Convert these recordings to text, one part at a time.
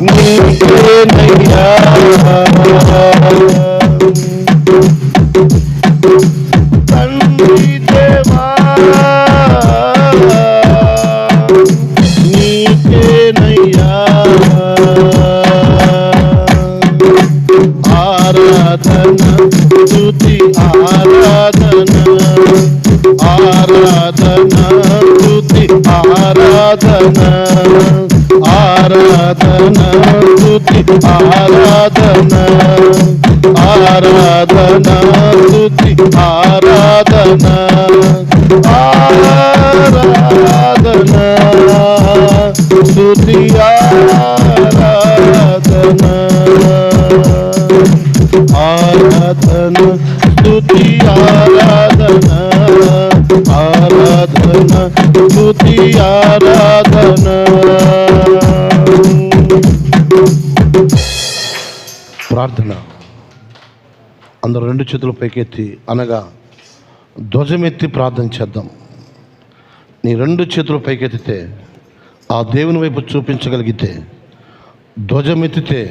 నీకేనయ్యా తండ్రి దేవా నీకేనయ్యా ఆరాధన స్తుతి ఆరాధన ఆరాధన స్తుతి ఆరాధన ఆరాధన స్తుతి ఆరాధన ఆరాధన స్తుతి ఆరాధన ఆరాధన స్తుతి ఆరాధన ఆరాధన స్తుతి ఆరాధన ఆరాధన స్తుతి ఆరాధన. ప్రార్థన. అందరూ రెండు చేతులు పైకెత్తి అనగా ధ్వజమెత్తి ప్రార్థన చేద్దాం. నీ రెండు చేతులు పైకెత్తితే ఆ దేవుని వైపు చూపించగలిగితే, ధ్వజమెత్తితే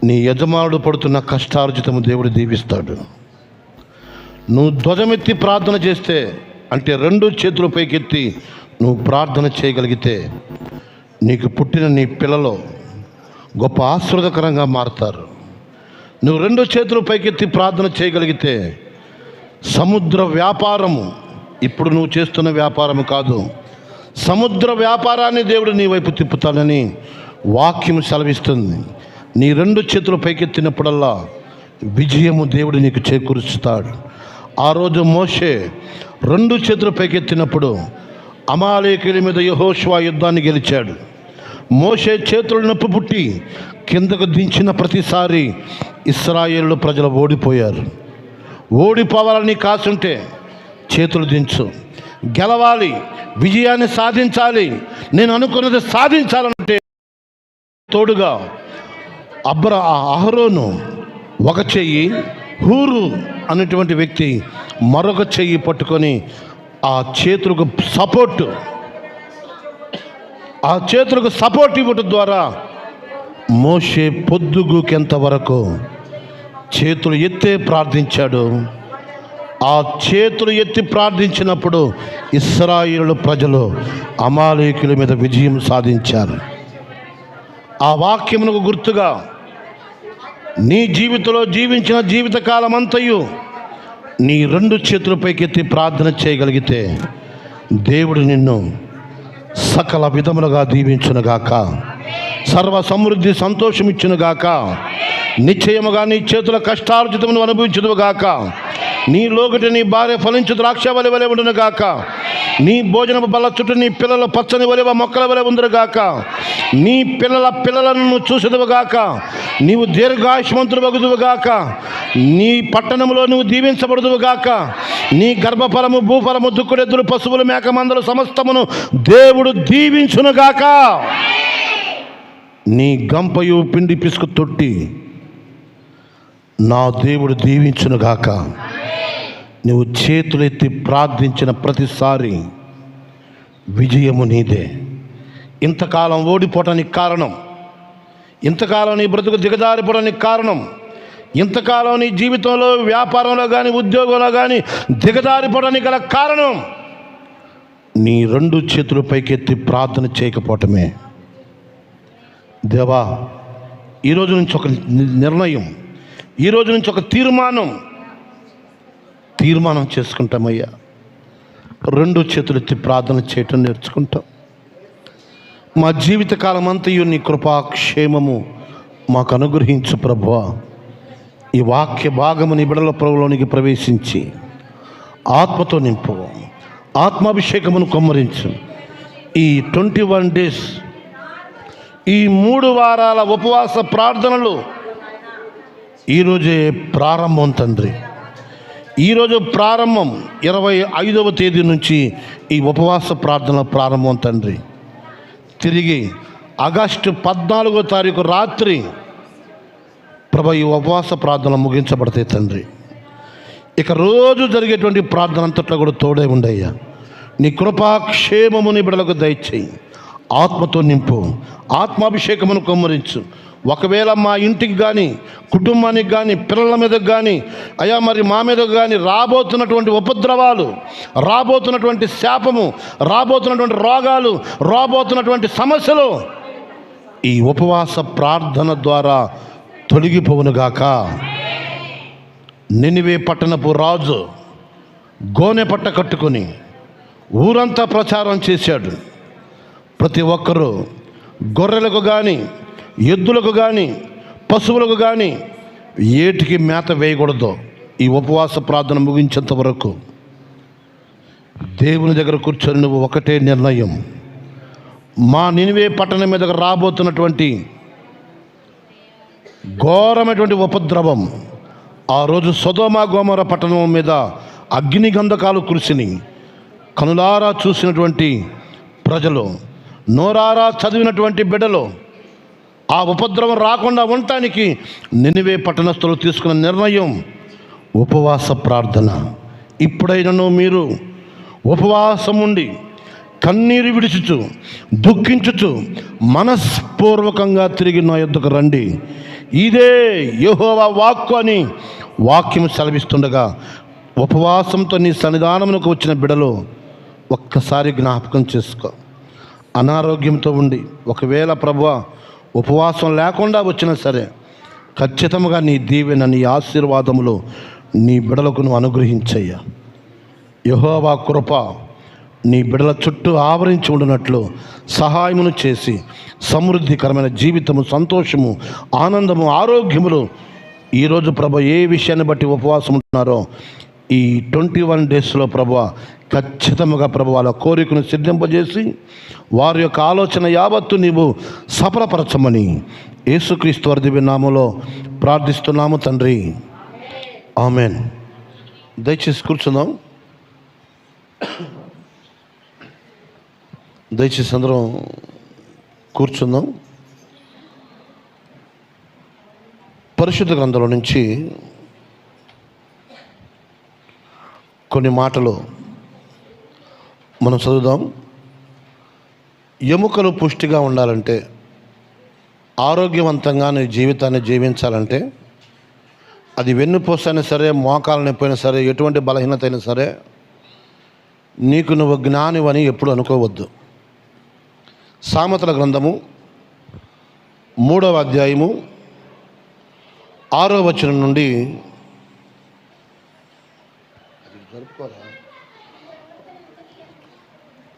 నీ యజమానుడు పడుతున్న కష్టార్జితము దేవుడు దీవిస్తాడు. నువ్వు ధ్వజమెత్తి ప్రార్థన చేస్తే, అంటే రెండు చేతులు పైకెత్తి నువ్వు ప్రార్థన చేయగలిగితే, నీకు పుట్టిన నీ పిల్లలు గొప్ప ఆశీర్వాదకరంగా మారుతారు. నువ్వు రెండు చేతులు పైకెత్తి ప్రార్థన చేయగలిగితే, సముద్ర వ్యాపారము, ఇప్పుడు నువ్వు చేస్తున్న వ్యాపారము కాదు, సముద్ర వ్యాపారాన్ని దేవుడు నీ వైపు తిప్పుతాడని వాక్యం సెలవిస్తుంది. నీ రెండు చేతులు పైకెత్తినప్పుడల్లా విజయము దేవుడు నీకు చేకూరుస్తాడు. ఆ రోజు మోషే రెండు చేతులు పైకెత్తినప్పుడు అమాలేకీయుల మీద యెహోషువ యుద్ధాన్ని గెలిచాడు. మోషే చేతులు నొప్పి పుట్టి కిందకు దించిన ప్రతిసారి ఇశ్రాయేలు ప్రజలు ఓడిపోయారు. ఓడిపోవాలని కాసుంటే చేతులు దించు. గెలవాలి, విజయాన్ని సాధించాలి, నేను అనుకున్నది సాధించాలంటే తోడుగా అహరోను ఒక చెయ్యి, హూరు అనేటువంటి వ్యక్తి మరొక చెయ్యి పట్టుకొని ఆ చేతులకు సపోర్ట్ ఇవ్వటం ద్వారా మోషే పొద్దుగుకెంత వరకు చేతులు ఎత్తే ప్రార్థించాడు. ఆ చేతులు ఎత్తి ప్రార్థించినప్పుడు ఇశ్రాయేలు ప్రజలు అమాలేకీయుల మీద విజయం సాధించారు. ఆ వాక్యమునకు గుర్తుగా నీ జీవితంలో జీవించిన జీవితకాలం అంతయు నీ రెండు చేతుల పైకెత్తి ప్రార్థన చేయగలిగితే దేవుడు నిన్ను సకల విధములుగా దీవించునుగాక, సర్వ సమృద్ధి సంతోషం ఇచ్చునుగాక, నిశ్చయముగా నీ చేతుల కష్టార్జితమును అనుభవించుదువుగాక, నీ లోగటి నీ భార్య ఫలించు ద్రాక్ష వలె వలె ఉండునుగాక, నీ భోజనపు బల్ల చుట్టూ నీ పిల్లలు పచ్చని వలె మొక్కల వలె ఉందురుగాక, నీ పిల్లలను చూసేదువుగాక, నీవు దీర్ఘాయుష్మంతుడు వగుదువుగాక, నీ పట్టణంలో నువ్వు దీవించబడుదువుగాక, నీ గర్భఫలము భూఫలము దుక్కుడెద్దులు పశువులు మేక మందలు సమస్తమును దేవుడు దీవించునుగాక. నీ గంపయు పిండి పిసుకు తొట్టి నా దేవుడు దీవించునుగాక. నువ్వు చేతులెత్తి ప్రార్థించిన ప్రతిసారి విజయము నీదే. ఇంతకాలం ఓడిపోవటానికి కారణం, ఇంతకాలం నీ బ్రతుకు దిగజారిపోవడానికి కారణం, ఇంతకాలం నీ జీవితంలో వ్యాపారంలో కానీ ఉద్యోగంలో కానీ దిగజారిపోవడానికి గల కారణం నీ రెండు చేతులు పైకెత్తి ప్రార్థన చేయకపోవటమే. దేవా, ఈరోజు నుంచి ఒక నిర్ణయం, ఈరోజు నుంచి ఒక తీర్మానం చేసుకుంటామయ్యా. రెండు చేతులు ఎత్తి ప్రార్థన చేయటం నేర్చుకుంటాం. మా జీవితకాలం అంతయు నీ కృపాక్షేమము మాకు అనుగ్రహించు ప్రభువా. ఈ వాక్య భాగము నీ బిడ్డల ప్రభులోనికి ప్రవేశించి ఆత్మతో నింపు, ఆత్మాభిషేకమును కొమ్మరించు. ఈ 21 days, ఈ 3 వారాల ఉపవాస ప్రార్థనలు ఈరోజే ప్రారంభం తండ్రి. ఈరోజు ప్రారంభం 25వ తేదీ నుంచి ఈ ఉపవాస ప్రార్థన ప్రారంభం తండ్రి. తిరిగి ఆగస్టు 14వ తారీఖు రాత్రి ప్రభు ఈ ఉపవాస ప్రార్థన ముగించబడతాయి తండ్రి. ఇక రోజు జరిగేటువంటి ప్రార్థన అంతట్లో కూడా తోడే ఉండయ్యా. నీ కృపాక్షేమము నీ బిడ్డలకు దయచేయి, ఆత్మతో నింపు, ఆత్మాభిషేకమును కొమ్మరించు. ఒకవేళ మా ఇంటికి కానీ, కుటుంబానికి కానీ, పిల్లల మీదకి కానీ, అయ్యా మరి మా మీదకు కానీ రాబోతున్నటువంటి ఉపద్రవాలు, రాబోతున్నటువంటి శాపము, రాబోతున్నటువంటి రోగాలు, రాబోతున్నటువంటి సమస్యలు ఈ ఉపవాస ప్రార్థన ద్వారా తొలగిపోవునుగాక. నినివే పట్టణపు రాజు గోనె పట్ట కట్టుకొని ఊరంతా ప్రచారం చేశాడు. ప్రతి ఒక్కరూ గొర్రెలకు కానీ, ఎద్దులకు కానీ, పశువులకు కానీ ఏటికి మేత వేయకూడదు. ఈ ఉపవాస ప్రార్థన ముగించేంత వరకు దేవుని దగ్గర కూర్చొని నువ్వు ఒకటే నిర్ణయం, మా నినివే పట్టణం మీదకు రాబోతున్నటువంటి ఘోరమైనటువంటి ఉపద్రవం, ఆ రోజు సొదొమ గొమొర్రా పట్టణం మీద అగ్ని గంధకాలు కురిసిని కనులారా చూసినటువంటి ప్రజలు, నోరారా చదివినటువంటి బిడ్డలు, ఆ ఉపద్రవం రాకుండా ఉండటానికి నినివే పట్టణస్థులు తీసుకున్న నిర్ణయం ఉపవాస ప్రార్థన. ఇప్పుడైనను మీరు ఉపవాసం ఉండి కన్నీరు విడుచుచు దుఃఖించుచు మనస్పూర్వకంగా తిరిగి నా యొద్దకు రండి, ఇదే యెహోవా వాక్కు అని వాక్యం సెలవిస్తుండగా ఉపవాసంతో నీ సన్నిధానమునకు వచ్చిన బిడలో ఒక్కసారి జ్ఞాపకం చేసుకో. అనారోగ్యంతో ఉండి ఒకవేళ ప్రభువా ఉపవాసం లేకుండా వచ్చినా సరే ఖచ్చితంగా నీ దీవెన, నీ ఆశీర్వాదములు నీ బిడలకు నువ్వు అనుగ్రహించయ్యా. యెహోవా కృప నీ బిడల చుట్టూ ఆవరించి ఉండినట్లు సహాయమును చేసి సమృద్ధికరమైన జీవితము, సంతోషము, ఆనందము, ఆరోగ్యములు ఈరోజు ప్రభు ఏ విషయాన్ని బట్టి ఉపవాసం ఉంటున్నారో ఈ 21 డేస్లో ప్రభు ఖచ్చితంగా ప్రభు వాళ్ళ కోరికను సిద్ధింపజేసి వారి యొక్క ఆలోచన యావత్తు నీవు సఫలపరచమని యేసుక్రీస్తు వారి దివ్య నామములో ప్రార్థిస్తున్నాము తండ్రి, ఆమెన్. దయచేసి కూర్చుందాం. దయచేసి అందరం కూర్చుందాం. పరిశుద్ధ గ్రంథంలో నుంచి కొన్ని మాటలు మనం చదువుదాం. ఎముకలు పుష్టిగా ఉండాలంటే, ఆరోగ్యవంతంగా నీ జీవితాన్ని జీవించాలంటే, అది వెన్నుపూసైనా సరే, మోకాలు నొప్పైనా సరే, ఎటువంటి బలహీనత అయినా సరే, నీకు నువ్వు జ్ఞానివని ఎప్పుడు అనుకోవద్దు. సామెతల గ్రంథము 3వ అధ్యాయము 6వ వచనం నుండి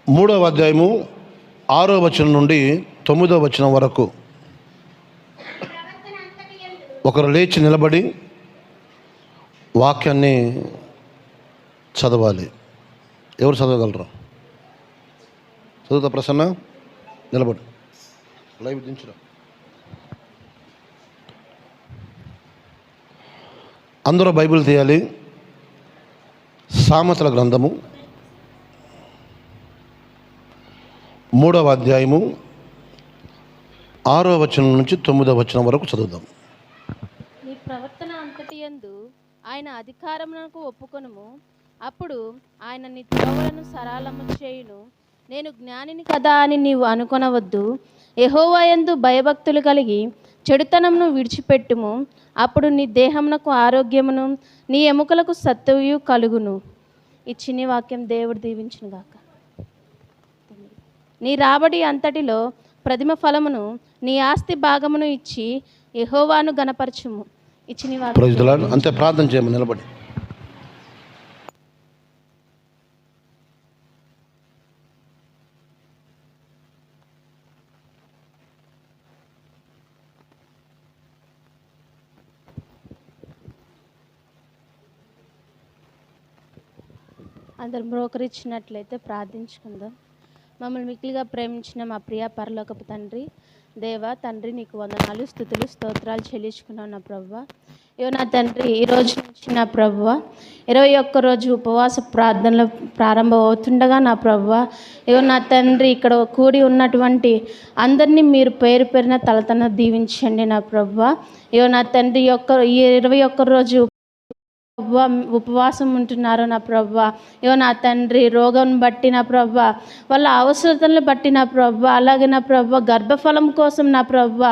3వ అధ్యాయము 6వ వచనం నుండి 9వ వచనం వరకు ఒకరు లేచి నిలబడి వాక్యాన్ని చదవాలి. ఎవరు చదవగలరు? చదువుతా ప్రసన్న, నిలబడు. లైవ్ దించురా. అందరూ బైబిల్ తీయాలి. సామెతల గ్రంథము 3వ అధ్యాయము 6వ వచనం నుంచి 9వ వచనం వరకు చదువుదాం. నీ ప్రవర్తన అంతటి యందు ఆయన అధికారమునకు ఒప్పుకొనుము, అప్పుడు ఆయన నీ త్రోవలను సరళము చేయును. నేను జ్ఞానిని కదా అని నీవు అనుకొనవద్దు. యెహోవా యందు భయభక్తులు కలిగి చెడుతనమును విడిచిపెట్టుము, అప్పుడు నీ దేహమునకు ఆరోగ్యమును నీ ఎముకలకు సత్తువు కలుగును. ఈ చిన్ని వాక్యం దేవుడు దీవించును గాక. నీ రాబడి అంతటిలో ప్రథమ ఫలమును నీ ఆస్తి భాగమును ఇచ్చి యెహోవాను గణపరచుము. ఈ చిన్ని వాక్యం అంతే. ప్రార్థన చేయమని నిలబడి. అందరు బ్రోకరిచ్చినట్లయితే ప్రార్థించుకుందాం. మమ్మల్ని మిక్కిలిగా ప్రేమించిన మా ప్రియ పరలోకపు తండ్రి, దేవా తండ్రి, నీకు వందనాలు, స్తుతులు, స్తోత్రాలు చెల్లించుకున్నావు నా ప్రభువా. ఇవో నా తండ్రి, ఈరోజు నుంచి నా ప్రభువా 21 రోజు ఉపవాస ప్రార్థనలు ప్రారంభం అవుతుండగా నా ప్రభువా, ఇవో నా తండ్రి, ఇక్కడ కూడి ఉన్నటువంటి అందరినీ మీరు పేరు పేరున తలతన దీవించండి నా ప్రభువా. ఇవో నా తండ్రి, ఈ 21 రోజు ప్రభువా ఉపవాసం ఉంటున్నారో నా ప్రభువా, ఇవో నా తండ్రి రోగం బట్టి నా ప్రభువా, వాళ్ళ అవసరతలను బట్టి నా ప్రభువా, అలాగే నా ప్రభువా గర్భఫలం కోసం నా ప్రభువా,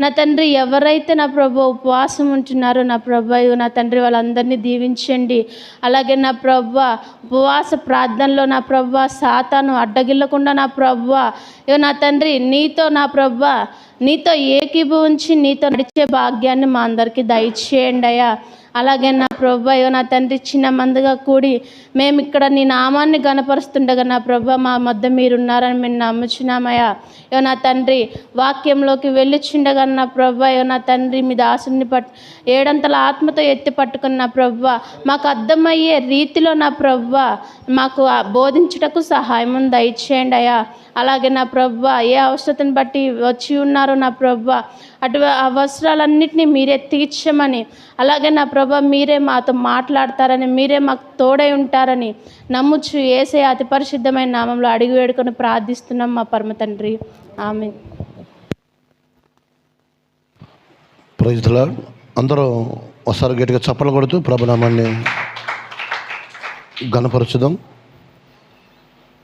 నా తండ్రి ఎవరైతే నా ప్రభువా ఉపవాసం ఉంటున్నారో నా ప్రభువా, ఇవో నా తండ్రి వాళ్ళందరినీ దీవించండి. అలాగే నా ప్రభువా ఉపవాస ప్రార్థనలో నా ప్రభువా సాతాను అడ్డగిల్లకుండా నా ప్రభువా, ఇవో నా తండ్రి నీతో నా ప్రభువా నీతో ఏకీభవించి నీతో నడిచే భాగ్యాన్ని మా అందరికీ దయచేయండి అయ్యా. అలాగే నా ప్రభువా, ఇగో నా తండ్రి చిన్న మందిగా కూడి మేము ఇక్కడ నీ నామాన్ని గణపరుస్తుండగా నా ప్రభువా మా మధ్య మీరున్నారని మేము నమ్ముచున్నామయ్యా. ఇగో నా తండ్రి వాక్యంలోకి వెళ్ళిచుండగా నా ప్రభువా, ఇగో నా తండ్రి మీ దాసుని ఏడంతల ఆత్మతో ఎత్తి పట్టుకున్న నా ప్రభువా మాకు అర్థమయ్యే రీతిలో నా ప్రభువా మాకు బోధించుటకు సహాయం దయచేయండి అయ్యా. అలాగే నా ప్రభువా ఏ అవసరతను బట్టి వచ్చి ఉన్నారో నా ప్రభువా అవసరాలన్నింటినీ మీరే తీర్చమని, అలాగే నా ప్రభువా మీరే మాతో మాట్లాడతారని, మీరే మాకు తోడై ఉంటారని నమ్ముచు యేసయ్య అతి పరిశుద్ధమైన నామంలో అడిగి వేడుకొని ప్రార్థిస్తున్నాం మా పరమ తండ్రి, ఆమేన్. Praise the lord. అందరూ ఒకసారి గట్టిగా చప్పలు కొడుతూ ప్రభునామాన్ని ఘనపరచుదాం.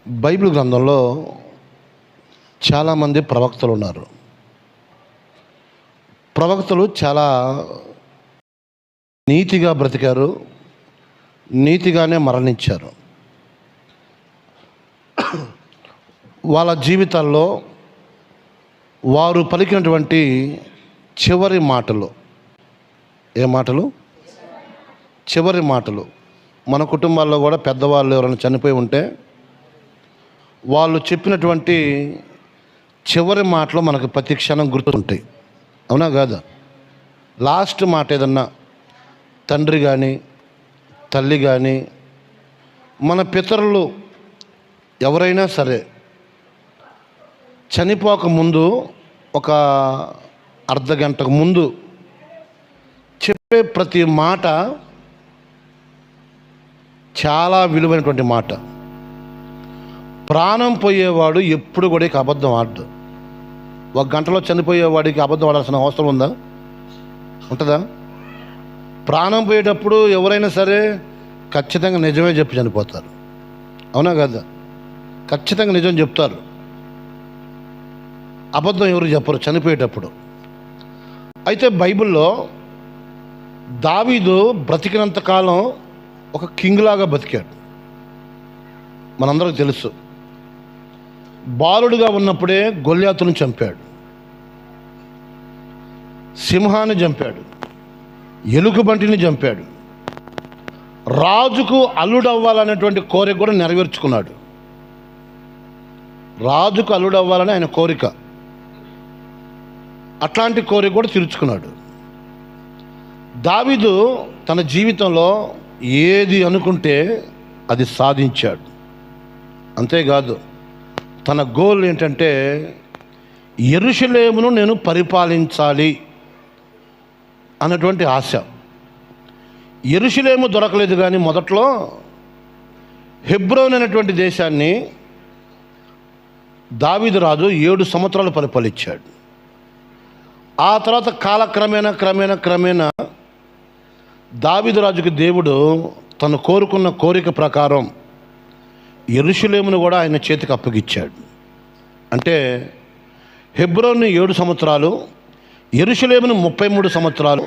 బైబిల్ గ్రంథంలో చాలామంది ప్రవక్తలు ఉన్నారు. ప్రవక్తలు చాలా నీతిగా బ్రతికారు, నీతిగానే మరణించారు. వాళ్ళ జీవితాల్లో వారు పలికినటువంటి చివరి మాటలు, ఏ మాటలు? చివరి మాటలు. మన కుటుంబాల్లో కూడా పెద్దవాళ్ళు ఎవరైనా చనిపోయి ఉంటే వాళ్ళు చెప్పినటువంటి చివరి మాటలు మనకు ప్రతి క్షణం గుర్తుంటాయి, అవునా కాదా? లాస్ట్ మాట ఏదన్నా తండ్రి కానీ తల్లి కానీ మన పితరులు ఎవరైనా సరే చనిపోక ముందు ఒక అర్ధ గంటకు ముందు చెప్పే ప్రతి మాట చాలా విలువైనటువంటి మాట. ప్రాణం పోయేవాడు ఎప్పుడు కూడా అబద్ధం ఆడదు. ఒక గంటలో చనిపోయేవాడికి అబద్ధం ఆడాల్సిన అవసరం ఉందా? ఉంటుందా? ప్రాణం పోయేటప్పుడు ఎవరైనా సరే ఖచ్చితంగా నిజమే చెప్పి చనిపోతారు, అవునా కదా? ఖచ్చితంగా నిజం చెప్తారు, అబద్ధం ఎవరు చెప్పరు చనిపోయేటప్పుడు. అయితే బైబిల్లో దావీదు బ్రతికినంతకాలం ఒక కింగ్ లాగా బతికాడు, మనందరికీ తెలుసు. బాలుడుగా ఉన్నప్పుడే గొల్యాతును చంపాడు, సింహాన్ని చంపాడు, ఎలుగుబంటిని చంపాడు. రాజుకు అల్లుడవ్వాలనేటువంటి కోరిక కూడా నెరవేర్చుకున్నాడు. రాజుకు అల్లుడవ్వాలని ఆయన కోరిక, అట్లాంటి కోరిక కూడా తీర్చుకున్నాడు. దావీదు తన జీవితంలో ఏది అనుకుంటే అది సాధించాడు. అంతేకాదు తన గోల్ ఏంటంటే యెరూషలేమును నేను పరిపాలించాలి అన్నటువంటి ఆశ. యెరూషలేము దొరకలేదు, కానీ మొదట్లో హెబ్రోన్ అనేటువంటి దేశాన్ని దావీదు రాజు 7 సంవత్సరాలు పరిపాలించాడు. ఆ తర్వాత క్రమేణా దావీదు రాజుకి దేవుడు తను కోరుకున్న కోరిక ప్రకారం యెరూషలేమును కూడా ఆయన చేతికి అప్పగిచ్చాడు. అంటే హెబ్రోన్ని 7 సంవత్సరాలు, యెరూషలేమును 33 సంవత్సరాలు,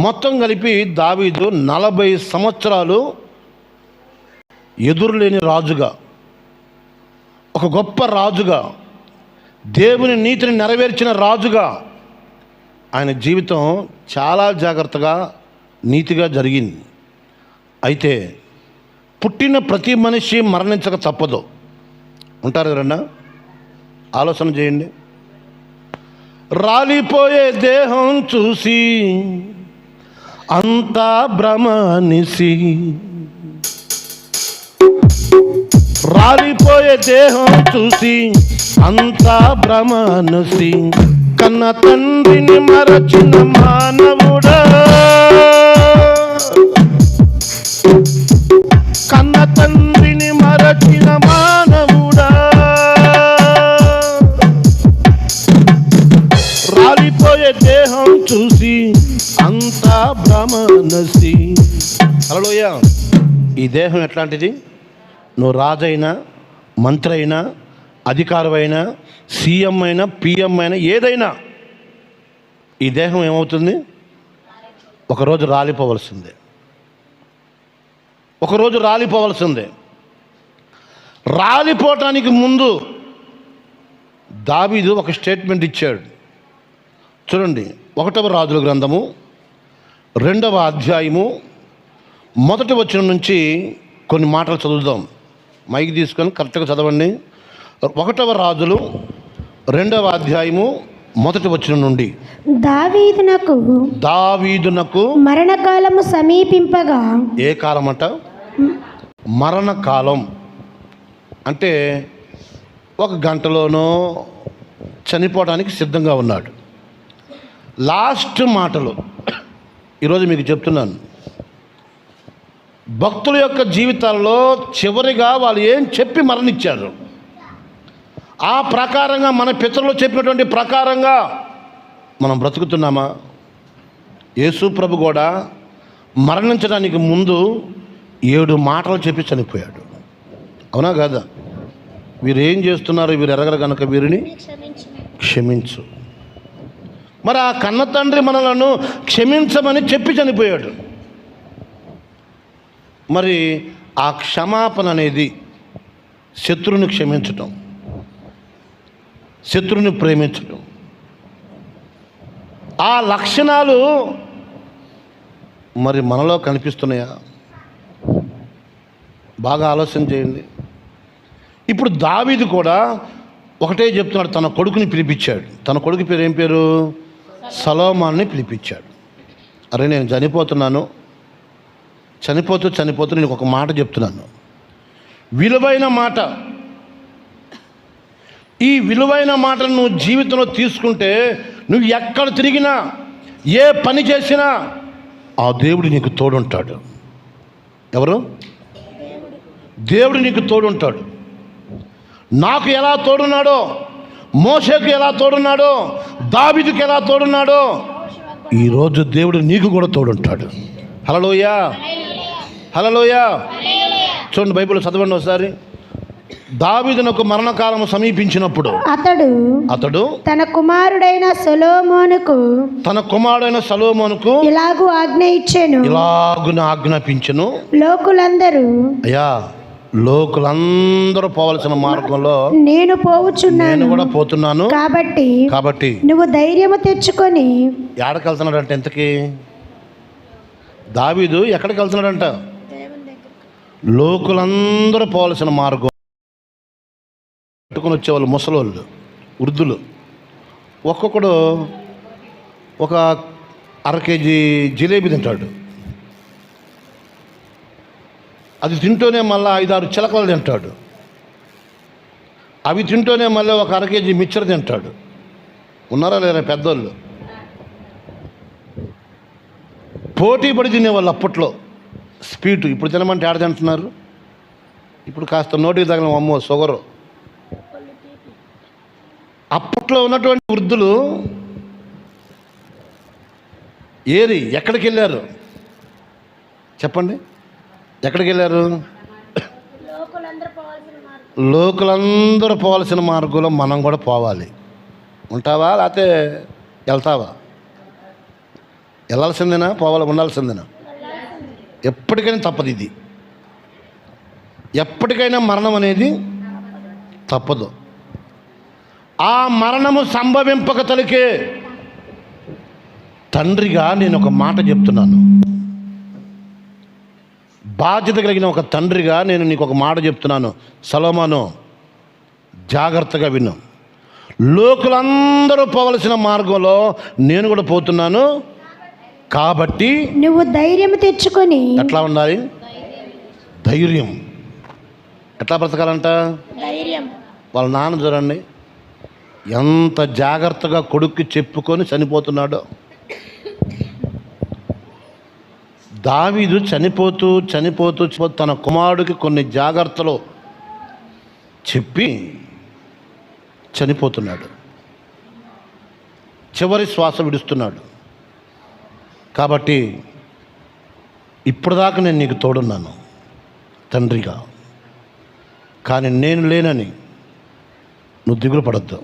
మొత్తం కలిపి దావీదు 40 సంవత్సరాలు ఎదురులేని రాజుగా, ఒక గొప్ప రాజుగా, దేవుని నీతిని నెరవేర్చిన రాజుగా ఆయన జీవితం చాలా జాగ్రత్తగా నీతిగా జరిగింది. అయితే పుట్టిన ప్రతి మనిషి మరణించక తప్పదు. ఉంటారు ఎవరన్నా? ఆలోచన చేయండి. రాలిపోయే దేహం చూసి అంతా భ్రమనిసి, రాలిపోయే దేహం చూసి అంతా భ్రమనిసి, కన్న తండ్రిని మరచిన మానవుడా, కన్న తండ్రిని మరచిన మానవుడా, రాలిపోయే దేహం చూసి అంతా భ్రమనసి, హల్లెలూయా. ఈ దేహం ఎట్లాంటిది? నువ్వు రాజైనా, మంత్రి అయినా, అధికారమైనా, సీఎం అయినా, పిఎం అయినా, ఏదైనా ఈ దేహం ఏమవుతుంది? ఒకరోజు రాలిపోవలసిందే. ఒకరోజు రాలిపోవలసిందే. రాలిపోవటానికి ముందు దావీదు ఒక స్టేట్మెంట్ ఇచ్చాడు. చూడండి, 1వ రాజుల గ్రంథము 2వ అధ్యాయము 1వ వచనం నుంచి కొన్ని మాటలు చదువుదాం. మైక్ తీసుకొని కరెక్ట్గా చదవండి. 1వ రాజులు 2వ అధ్యాయము 1వ వచనం నుండి. దావీదునకు మరణకాలము సమీపింపగా. ఏ కాలం అంట? మరణకాలం. అంటే ఒక గంటలోనో చనిపోవడానికి సిద్ధంగా ఉన్నాడు. లాస్ట్ మాటలు ఈరోజు మీకు చెప్తున్నాను. భక్తుల యొక్క జీవితాల్లో చివరిగా వాళ్ళు ఏం చెప్పి మరణించారు, ఆ ప్రకారంగా మన పితరులు చెప్పినటువంటి ప్రకారంగా మనం బ్రతుకుతున్నామా? యేసు ప్రభు కూడా మరణించడానికి ముందు 7 మాటలు చెప్పి చనిపోయాడు. అవునా కాదా? వీరు ఏం చేస్తున్నారు? వీరు ఎరగరు కనుక వీరిని క్షమించు. మరి ఆ కన్న తండ్రి మనలను క్షమించమని చెప్పి చనిపోయాడు. మరి ఆ క్షమాపణ అనేది శత్రువుని క్షమించటం, శత్రువుని ప్రేమించటం. ఆ లక్షణాలు మరి మనలో కనిపిస్తున్నాయా? బాగా ఆలోచన చేయండి. ఇప్పుడు దావీదు కూడా ఒకటే చెప్తున్నాడు. తన కొడుకుని పిలిపించాడు. తన కొడుకు పేరు ఏం పేరు? సొలొమోనుని పిలిపించాడు. అరే, నేను చనిపోతున్నాను, చనిపోతూ నేను ఒక మాట చెప్తున్నాను, విలువైన మాట. ఈ విలువైన మాటను నువ్వు జీవితంలో తీసుకుంటే నువ్వు ఎక్కడ తిరిగినా, ఏ పని చేసినా ఆ దేవుడు నీకు తోడుంటాడు. ఎవరు? దేవుడు నీకు తోడుంటాడు. నాకు ఎలా తోడున్నాడో, మోషేకు ఎలా తోడున్నాడో, దావీదుకు ఎలా తోడున్నాడో, ఈరోజు దేవుడు నీకు కూడా తోడుంటాడు. హల్లెలూయా, హల్లెలూయా. చూడండి, బైబిల్ చదవండి ఒకసారి. దావీదునకు మరణకాలము సమీపించినప్పుడు అతడు తన కుమారుడైన సొలొమోనుకు ఇలాగు ఆజ్ఞాపించెను. లోకులందరూ అయ్యా, లోకులందరూ పోవలసిన మార్గంలో నేను కూడా పోతున్నాను. కాబట్టి నువ్వు ధైర్యము తెచ్చుకొని. ఎక్కడికి వెళ్తున్నాడంట? ఎంతకి దావీదు ఎక్కడికి వెళ్తున్నాడంట? లోకులందరూ పోవలసిన మార్గం. పట్టుకొని వచ్చేవాళ్ళు ముసలోళ్ళు, వృద్ధులు, ఒక్కొక్కడు ఒక 1/2 కేజీ జిలేబీ తింటాడు. అది తింటూనే మళ్ళీ 5-6 చిలకలు తింటాడు. అవి తింటూనే మళ్ళీ ఒక 1/2 కేజీ మిక్చర్ తింటాడు. ఉన్నారా లేరా పెద్దోళ్ళు? పోటీ పడి తినేవాళ్ళు అప్పట్లో. స్వీటు ఇప్పుడు తినమంటే ఆడ తింటున్నారు. ఇప్పుడు కాస్త నోటికి తగిన అమ్మో షుగరు. అప్పట్లో ఉన్నటువంటి వృద్ధులు ఎక్కడికి వెళ్ళారు చెప్పండి? ఎక్కడికి వెళ్ళారు? లోకులందరూ పోవాల్సిన మార్గంలో మనం కూడా పోవాలి. ఉంటావా లేకపోతే వెళ్తావా? వెళ్ళాల్సిందేనా? ఉండాల్సిందేనా? ఎప్పటికైనా తప్పదు. ఇది ఎప్పటికైనా మరణం అనేది తప్పదు. ఆ మరణము సంభవింపక తలికే తండ్రిగా నేను ఒక మాట చెప్తున్నాను. బాధ్యత కలిగిన ఒక తండ్రిగా నేను నీకు ఒక మాట చెప్తున్నాను. సొలొమోను, జాగ్రత్తగా విను. లోకులందరూ పోవలసిన మార్గంలో నేను కూడా పోతున్నాను. కాబట్టి నువ్వు ధైర్యం తెచ్చుకొని. ఎట్లా ఉండాలి? ధైర్యం. ఎట్లా బ్రతకాలంట? ధైర్యం. వాళ్ళ నాన్న చూడండి ఎంత జాగ్రత్తగా కొడుక్కి చెప్పుకొని చనిపోతున్నాడో. దావీదు చనిపోతూ తన కుమారుడికి కొన్ని జాగ్రత్తలు చెప్పి చనిపోతున్నాడు. చివరి శ్వాస విడుస్తున్నాడు. కాబట్టి ఇప్పుడు దాకా నేను నీకు తోడున్నాను తండ్రిగా, కానీ నేను లేనని నువ్వు దిగులు పడద్దు.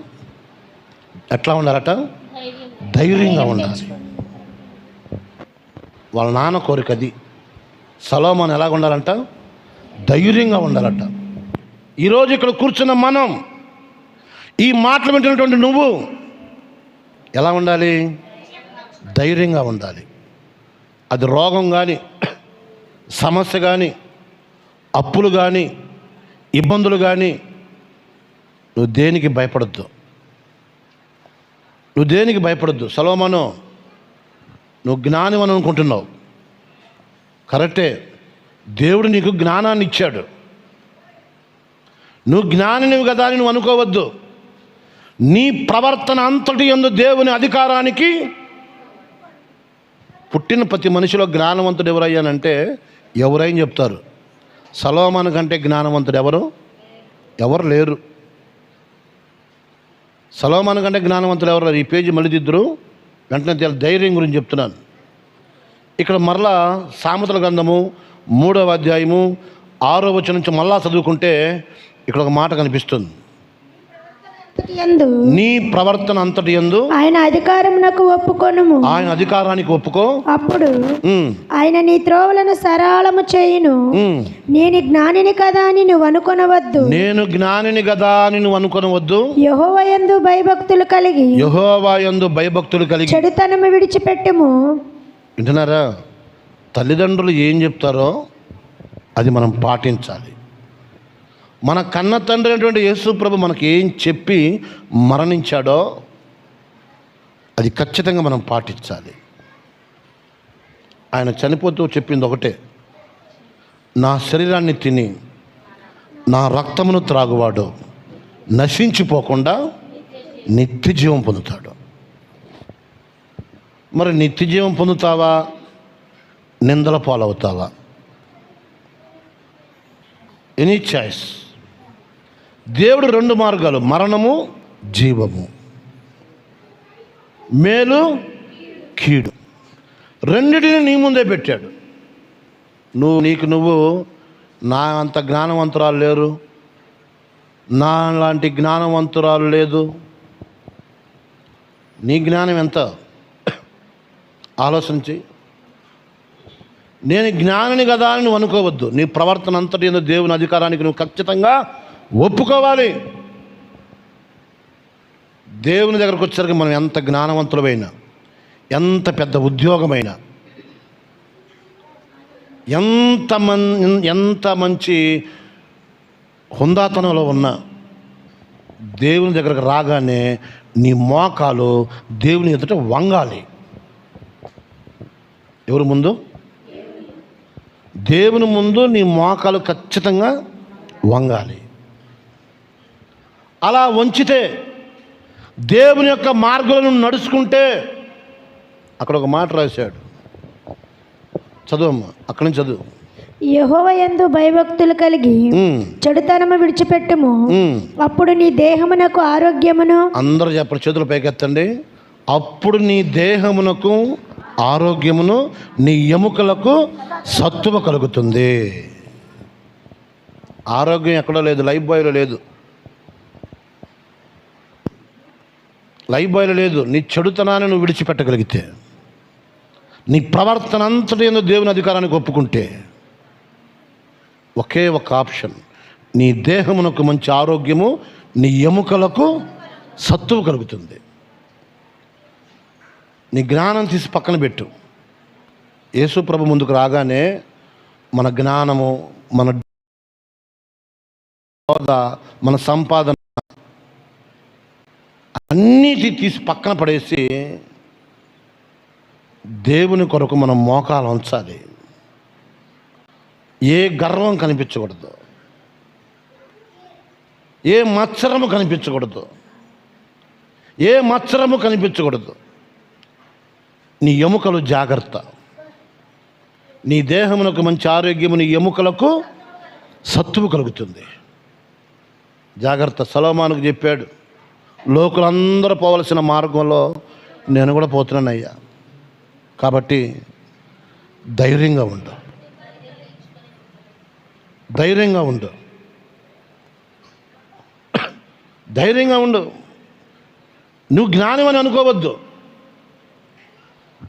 ఎట్లా ఉండాలట? ధైర్యంగా ఉండాలి. వాళ్ళ నాన్న కోరిక అది. సొలొమోను ఎలాగ ఉండాలంట? ధైర్యంగా ఉండాలట. ఈరోజు ఇక్కడ కూర్చున్న మనం, ఈ మాటలు వింటున్నటువంటి నువ్వు ఎలా ఉండాలి? ధైర్యంగా ఉండాలి. అది రోగం కానీ, సమస్య కానీ, అప్పులు కానీ, ఇబ్బందులు కానీ, నువ్వు దేనికి భయపడద్దు. నువ్వు దేనికి భయపడద్దు. సొలొమోను, నువ్వు జ్ఞానం అని అనుకుంటున్నావు, కరెక్టే. దేవుడు నీకు జ్ఞానాన్ని ఇచ్చాడు. నువ్వు జ్ఞానినివి కదా అని నువ్వు అనుకోవద్దు. నీ ప్రవర్తన అంతటి యందు దేవుని అధికారానికి పుట్టిన ప్రతి మనిషిలో జ్ఞానవంతుడు ఎవరయ్యానంటే ఎవరైనా చెప్తారు. సొలొమోను కంటే జ్ఞానవంతుడు ఎవరు లేరు. సొలొమోను కంటే జ్ఞానవంతుడు ఎవరు లేరు. ఈ పేజీ మళ్ళీ దిద్దురు, వెంటనే ధైర్యం గురించి చెప్తున్నాను. ఇక్కడ మరలా సామెతల గ్రంథము 3వ అధ్యాయము 6వ వచనం నుంచి మళ్ళా చదువుకుంటే ఇక్కడ ఒక మాట కనిపిస్తుంది. యందు నీ ప్రవర్తన అంతటి యందు ఆయన అధికారమునకు ఒప్పుకొనుము. ఆయన అధికారానికి ఒప్పుకో. అప్పుడు ఆయన నీ త్రోవలను సరళము చేయును. నేను జ్ఞానిని కదా అని నువ్వు అనుకొనవద్దు. నేను జ్ఞానిని కదా అని నువ్వు అనుకొనవద్దు. యెహోవా యందు భయభక్తులు కలిగి చెడుతనము విడిచిపెట్టుము. వింటున్నారా? తల్లిదండ్రులు ఏం చెప్తారో అది మనం పాటించాలి. మన కన్న తండ్రి అయినటువంటి యేసు ప్రభు మనకి ఏం చెప్పి మరణించాడో అది ఖచ్చితంగా మనం పాటించాలి. ఆయన చనిపోతూ చెప్పింది ఒకటే, నా శరీరాన్ని తిని నా రక్తమును త్రాగువాడు నశించిపోకుండా నిత్య జీవం పొందుతాడు. మరి నిత్య జీవం పొందుతావా, నిందల పాలవుతావా? Any choice. దేవుడు 2 మార్గాలు, మరణము, జీవము, మేలు, కీడు, రెండిటిని నీ ముందే పెట్టాడు. నీకు నా అంత జ్ఞానవంతురాలు లేరు, నా లాంటి జ్ఞానవంతురాలు లేదు. నీ జ్ఞానం ఎంత ఆలోచించి, నేను జ్ఞానిని కదా అని నువ్వు అనుకోవద్దు. నీ ప్రవర్తన అంతటి యందు దేవుని అధికారానికి నువ్వు ఖచ్చితంగా ఒప్పుకోవాలి. దేవుని దగ్గరకు వచ్చేసరికి మనం ఎంత జ్ఞానవంతులమైనా, ఎంత పెద్ద ఉద్యోగమైనా, ఎంత మంచి హుందాతనంలో ఉన్నా, దేవుని దగ్గరకు రాగానే నీ మోకాలు దేవుని ఎదుట వంగాలి. ఎవరి ముందు? దేవుని ముందు నీ మోకాలు ఖచ్చితంగా వంగాలి. అలా వంచితే, దేవుని యొక్క మార్గాలను నడుచుకుంటే, అక్కడ ఒక మాట రాశాడు, చదువమ్మా, అక్కడి నుంచి చదువు. యెహోవా యందు భయభక్తులు కలిగి చెడుతనము విడిచిపెట్టుము. అప్పుడు నీ దేహమునకు ఆరోగ్యమును, అందరూ చెప్పండి, చేతులు పైకెత్తండి. అప్పుడు నీ దేహమునకు ఆరోగ్యమును, నీ ఎముకలకు సత్తువ కలుగుతుంది. ఆరోగ్యం ఎక్కడో లేదు, లైఫ్ బాయ్లో లేదు. లైఫ్ బాయ్లో లేదు. నీ చెడుతనాన్ని నువ్వు విడిచిపెట్టగలిగితే, నీ ప్రవర్తన అంతటి యందు దేవుని అధికారానికి ఒప్పుకుంటే, ఒకే ఒక ఆప్షన్, నీ దేహమునకు మంచి ఆరోగ్యము, నీ ఎముకలకు సత్తువ కలుగుతుంది. నీ జ్ఞానం తీసి పక్కన పెట్టు. యేసు ప్రభు ముందుకు రాగానే మన జ్ఞానము, మన హోదా, మన సంపాదన అన్నిటి తీసి పక్కన పడేసి దేవుని కొరకు మనం మోకాలు ఉంచాలి. ఏ గర్వం కనిపించకూడదు, ఏ మత్సరము కనిపించకూడదు, ఏ మత్సరము కనిపించకూడదు. నీ ఎముకలు జాగ్రత్త. నీ దేహమునకు మంచి ఆరోగ్యము, నీ ఎముకలకు సత్తువు కలుగుతుంది. జాగ్రత్త. సొలొమోనుకు చెప్పాడు, లోకులందరూ పోవలసిన మార్గంలో నేను కూడా పోతున్నానయ్యా, కాబట్టి ధైర్యంగా ఉండు. ధైర్యంగా ఉండు, ధైర్యంగా ఉండు. నువ్వు జ్ఞానం అని అనుకోవద్దు.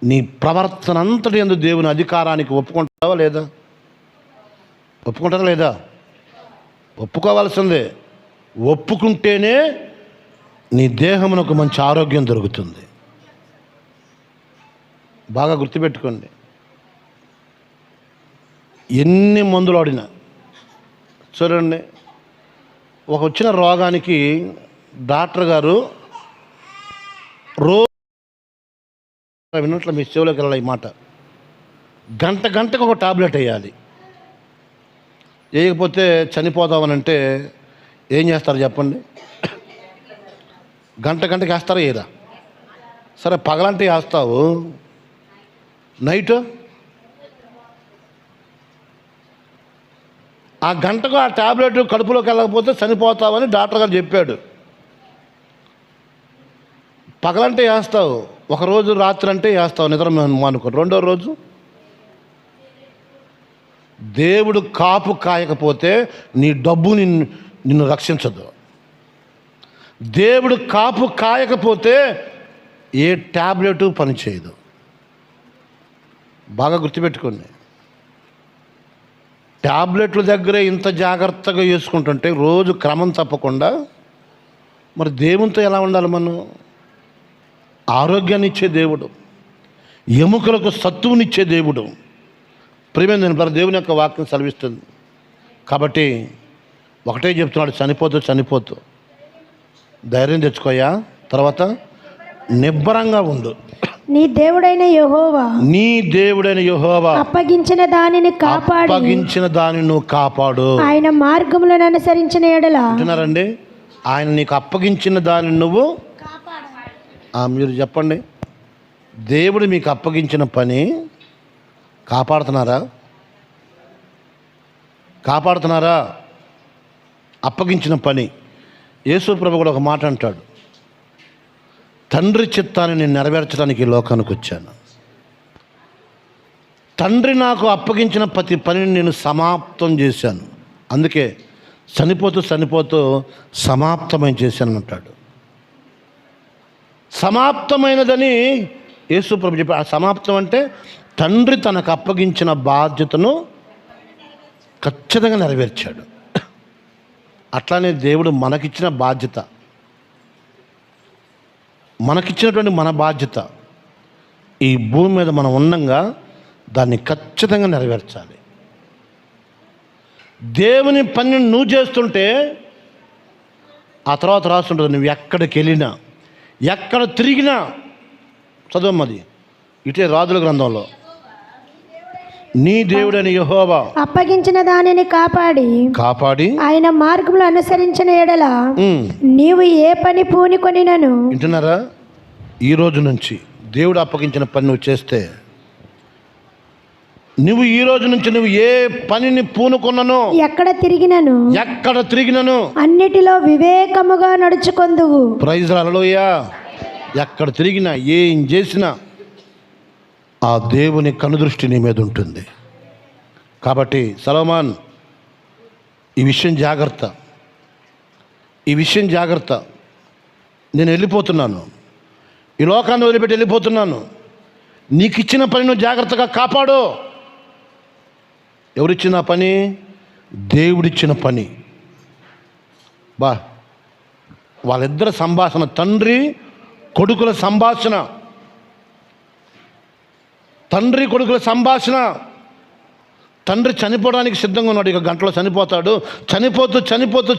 నీ ప్రవర్తన అంతటి యందు దేవుని అధికారానికి ఒప్పుకుంటావా లేదా? ఒప్పుకుంటారా లేదా? ఒప్పుకోవాల్సిందే. ఒప్పుకుంటేనే నీ దేహమునకు మంచి ఆరోగ్యం దొరుకుతుంది. బాగా గుర్తుపెట్టుకోండి. ఎన్ని మందులు ఆడినా చూడండి, ఒక వచ్చిన రోగానికి డాక్టర్ గారు రోజు విన్నట్లు మీ చెవులోకి వెళ్ళాలి ఈ మాట, గంటకు ఒక టాబ్లెట్ వేయాలి. వేయకపోతే చనిపోదామనంటే ఏం చేస్తారు చెప్పండి? గంటకి వేస్తారా ఏదా? సరే పగలంటే వేస్తావు, నైట్ ఆ గంటకు ఆ టాబ్లెట్ కడుపులోకి వెళ్ళకపోతే చనిపోతావని డాక్టర్ గారు చెప్పాడు. పగలంటే వేస్తావు, ఒకరోజు రాత్రి అంటే వేస్తావు నిద్ర మానుకో. రెండో రోజు దేవుడు కాపు కాయకపోతే నీ డబ్బు నిన్ను రక్షించదు. దేవుడు కాపు కాయకపోతే ఏ ట్యాబ్లెట్ పనిచేయదు. బాగా గుర్తుపెట్టుకోండి. ట్యాబ్లెట్ల దగ్గరే ఇంత జాగ్రత్తగా వేసుకుంటుంటే రోజు క్రమం తప్పకుండా, మరి దేవునితో ఎలా ఉండాలి మనం? ఆరోగ్యాన్ని ఇచ్చే దేవుడు, ఎముకలకు సత్తువునిచ్చే దేవుడు. ప్రియమైన దేవుని యొక్క వాక్యం సెలవిస్తుంది. కాబట్టి ఒకటే చెప్తున్నాడు, చనిపోతూ ధైర్యం తెచ్చుకోయా. తర్వాత నిబ్బరంగా ఉండు. నీ దేవుడైన యెహోవా అప్పగించిన దానిని నువ్వు కాపాడు. ఆయన మార్గములను అనుసరించిన ఎడల, అంటున్నారండి, ఆయన నీకు అప్పగించిన దానిని నువ్వు మీరు చెప్పండి, దేవుడు మీకు అప్పగించిన పని కాపాడుతున్నారా? అప్పగించిన పని. యేసు ప్రభు కూడా ఒక మాట అంటాడు, తండ్రి చిత్తాన్ని నేను నెరవేర్చడానికి ఈ లోకానికి వచ్చాను. తండ్రి నాకు అప్పగించిన ప్రతి పనిని నేను సమాప్తం చేశాను, అందుకే చనిపోతూ సమాప్తమైన చేశాను అంటాడు. సమాప్తమైనదని యేసు ప్రభు చెప్పి, ఆ సమాప్తం అంటే తండ్రి తనకు అప్పగించిన బాధ్యతను ఖచ్చితంగా నెరవేర్చాడు. అట్లానే దేవుడు మనకిచ్చిన బాధ్యత, మనకిచ్చినటువంటి మన బాధ్యత ఈ భూమి మీద మనం ఉండంగా దాన్ని ఖచ్చితంగా నెరవేర్చాలి. దేవుని పని నువ్వు చేస్తుంటే ఆ తర్వాత రాస్తుంటుంది, నువ్వు ఎక్కడికి వెళ్ళినా ఎక్కడ తిరిగినా. చదవమ్మది ఇటే రాజుల గ్రంథంలో, నీ దేవుడైన యెహోవా అప్పగించిన దానిని కాపాడి ఆయన మార్గములు అనుసరించిన ఎడల నీవు ఏ పని పూనుకొనినను. వింటున్నారా? ఈ రోజు నుంచి దేవుడు అప్పగించిన పని నువ్వు చేస్తే, నువ్వు ఈ రోజు నుంచి నువ్వు ఏ పనిని పూనుకున్నానో, ఎక్కడ తిరిగినను అన్నిటిలో వివేకముగా నడుచుకొందువు. ప్రైజ్ హల్లెలూయా. ఎక్కడ తిరిగినా ఏం చేసినా ఆ దేవుని కనుదృష్టి నీ మీద ఉంటుంది. కాబట్టి సొలొమోన్, ఈ విషయం జాగ్రత్త. నేను వెళ్ళిపోతున్నాను, ఈ లోకాన్ని వదిలిపెట్టి వెళ్ళిపోతున్నాను. నీకు ఇచ్చిన పని నువ్వు జాగ్రత్తగా కాపాడు. ఎవరిచ్చిన పని? దేవుడిచ్చిన పని. వాళ్ళిద్దరి సంభాషణ, తండ్రి కొడుకుల సంభాషణ. తండ్రి చనిపోవడానికి సిద్ధంగా ఉన్నాడు, ఇక గంటలో చనిపోతాడు.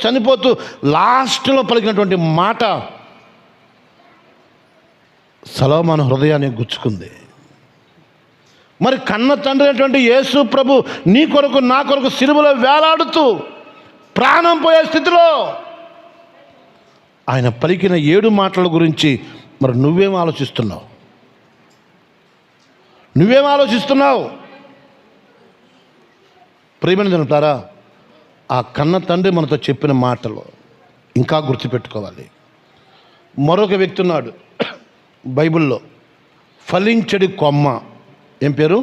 చనిపోతూ లాస్ట్లో పలికినటువంటి మాట సొలొమోను హృదయాన్ని గుచ్చుకుంది. మరి కన్న తండ్రి అయినటువంటి యేసు ప్రభు నీ కొరకు నా కొరకు సిలువలో వేలాడుతూ ప్రాణం పోయే స్థితిలో ఆయన పలికిన 7 మాటల గురించి మరి నువ్వేం ఆలోచిస్తున్నావు? ప్రియమైన జనులారా, ఆ కన్న తండ్రి మనతో చెప్పిన మాటలు ఇంకా గుర్తుపెట్టుకోవాలి. మరొక వ్యక్తి ఉన్నాడు బైబిల్లో, ఫలించడి కొమ్మ. ఏం పేరు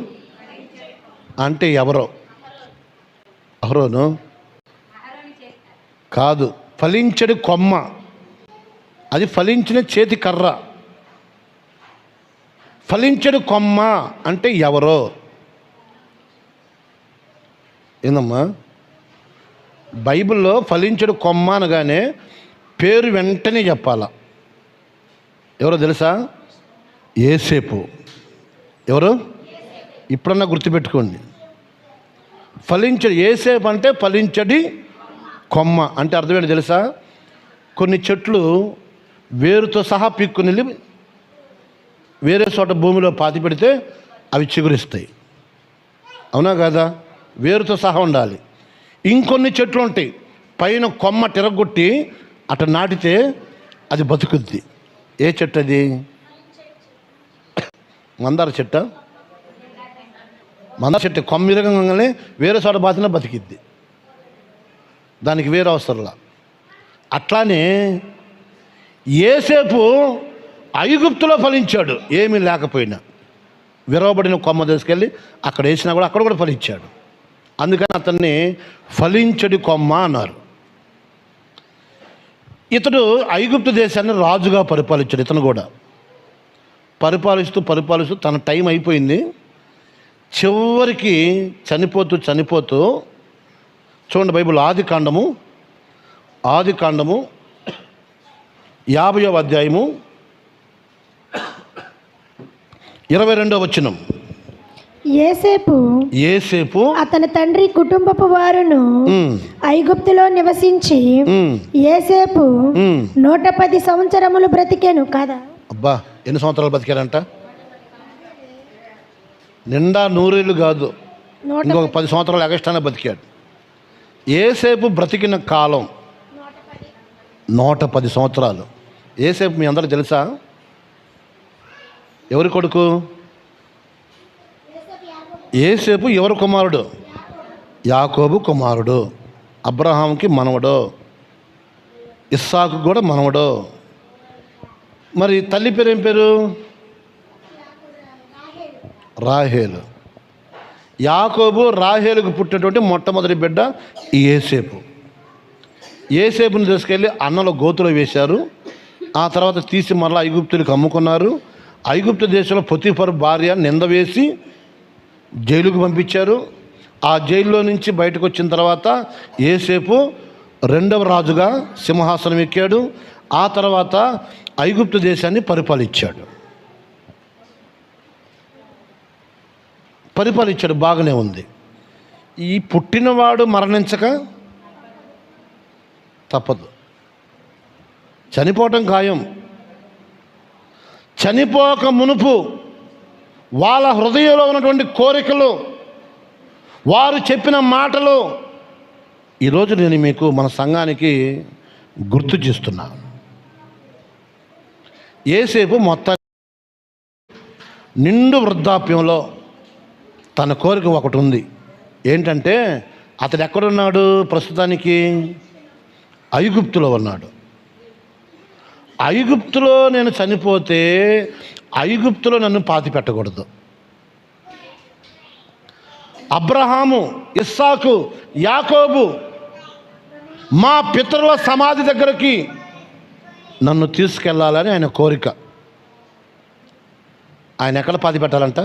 అంటే? ఎవరోను కాదు, ఫలించడి కొమ్మ, అది ఫలించిన చేతి కర్ర. ఫలించడి కొమ్మ అంటే ఎవరో? ఏందమ్మా, బైబిల్లో ఫలించడు కొమ్మ అనగానే పేరు వెంటనే చెప్పాల. ఎవరో తెలుసా? యేసేపు. ఎవరు? ఇప్పుడన్నా గుర్తుపెట్టుకోండి. ఫలించడు యేసేపు అంటే ఫలించడి కొమ్మ అంటే అర్థం ఏంటి తెలుసా? కొన్ని చెట్లు వేరుతో సహా పీక్కుని వేరే చోట భూమిలో పాతి పెడితే అవి చిగురిస్తాయి. అవునా కాదా? వేరుతో సహా ఉండాలి. ఇంకొన్ని చెట్లు ఉంటాయి, పైన కొమ్మ తిరగొట్టి అటు నాటితే అది బతుకుద్ది. ఏ చెట్టు అది? మందార చెట్ట. మందార చెట్టు కొమ్మ ఇరగంగానే వేరే చోట బాతినా బతికిద్ది, దానికి వేరే అవసరంలా. అట్లానే యేసేపు ఐగుప్తులో ఫలించాడు, ఏమీ లేకపోయినా. విరవబడిన కొమ్మ తీసుకెళ్ళి అక్కడ వేసినా కూడా అక్కడ కూడా ఫలించాడు. అందుకని అతన్ని ఫలించడి కొమ్మ అన్నారు. ఇతడు ఐగుప్తు దేశాన్ని రాజుగా పరిపాలించాడు. ఇతను కూడా పరిపాలిస్తూ తన టైం అయిపోయింది. చివరికి చనిపోతూ చూడండి, బైబిల్ ఆది కాండము 50వ అధ్యాయము 22వ వచనం. యేసేపు అతని తండ్రి కుటుంబపు వారును ఐగుప్తులో నివసించి యేసేపు 110 సంవత్సరములు బ్రతికెను కదా. అబ్బా, ఎన్ని సంవత్సరాలు బతికారంట? నిండా 100 ఏళ్ళు కాదు, ఇంకొక 10 సంవత్సరాలు ఎగస్ట్రానే బతికాడు. యేసేపు బ్రతికిన కాలం 110 సంవత్సరాలు. యేసేపు మీ అందరూ తెలుసా? ఎవరి కొడుకు? యేసేపు ఎవరి కుమారుడు? యాకోబు కుమారుడు. అబ్రహాంకి మనవడు, ఇస్సాకు కూడా మనవడు. మరి తల్లి పేరు ఏం పేరు? రాహేలు. యాకోబు రాహేలుకు పుట్టినటువంటి మొట్టమొదటి బిడ్డ యేసేపు. యేసేపుని తీసుకెళ్ళి అన్నలో గోతులో వేశారు. ఆ తర్వాత తీసి మరలా ఐగుప్తులకు అమ్ముకున్నారు. ఐగుప్తు దేశంలో పొతీఫరు భార్య నింద వేసి జైలుకు పంపించారు. ఆ జైల్లో నుంచి బయటకు వచ్చిన తర్వాత యేసేపు 2వ రాజుగా సింహాసనం ఎక్కాడు. ఆ తర్వాత ఐగుప్తు దేశాన్ని పరిపాలించాడు. బాగానే ఉంది. ఈ పుట్టినవాడు మరణించక తప్పదు, చనిపోవటం ఖాయం. చనిపోక మునుపు వాళ్ళ హృదయంలో ఉన్నటువంటి కోరికలు, వారు చెప్పిన మాటలు ఈరోజు నేను మీకు మన సంఘానికి గుర్తు చేస్తున్నాను. యేసేపు మొత్తం నిండు వృద్ధాప్యంలో తన కోరిక ఒకటి ఉంది. ఏంటంటే అతడు ఎక్కడున్నాడు? ప్రస్తుతానికి ఐగుప్తులో ఉన్నాడు. ఐగుప్తులో నేను చనిపోతే ఐగుప్తులో నన్ను పాతి పెట్టకూడదు. అబ్రహాము, ఇస్సాకు, యాకోబు మా పితరుల సమాధి దగ్గరికి నన్ను తీసుకెళ్ళాలని ఆయన కోరిక. ఆయన ఎక్కడ పాతి పెట్టాలంట?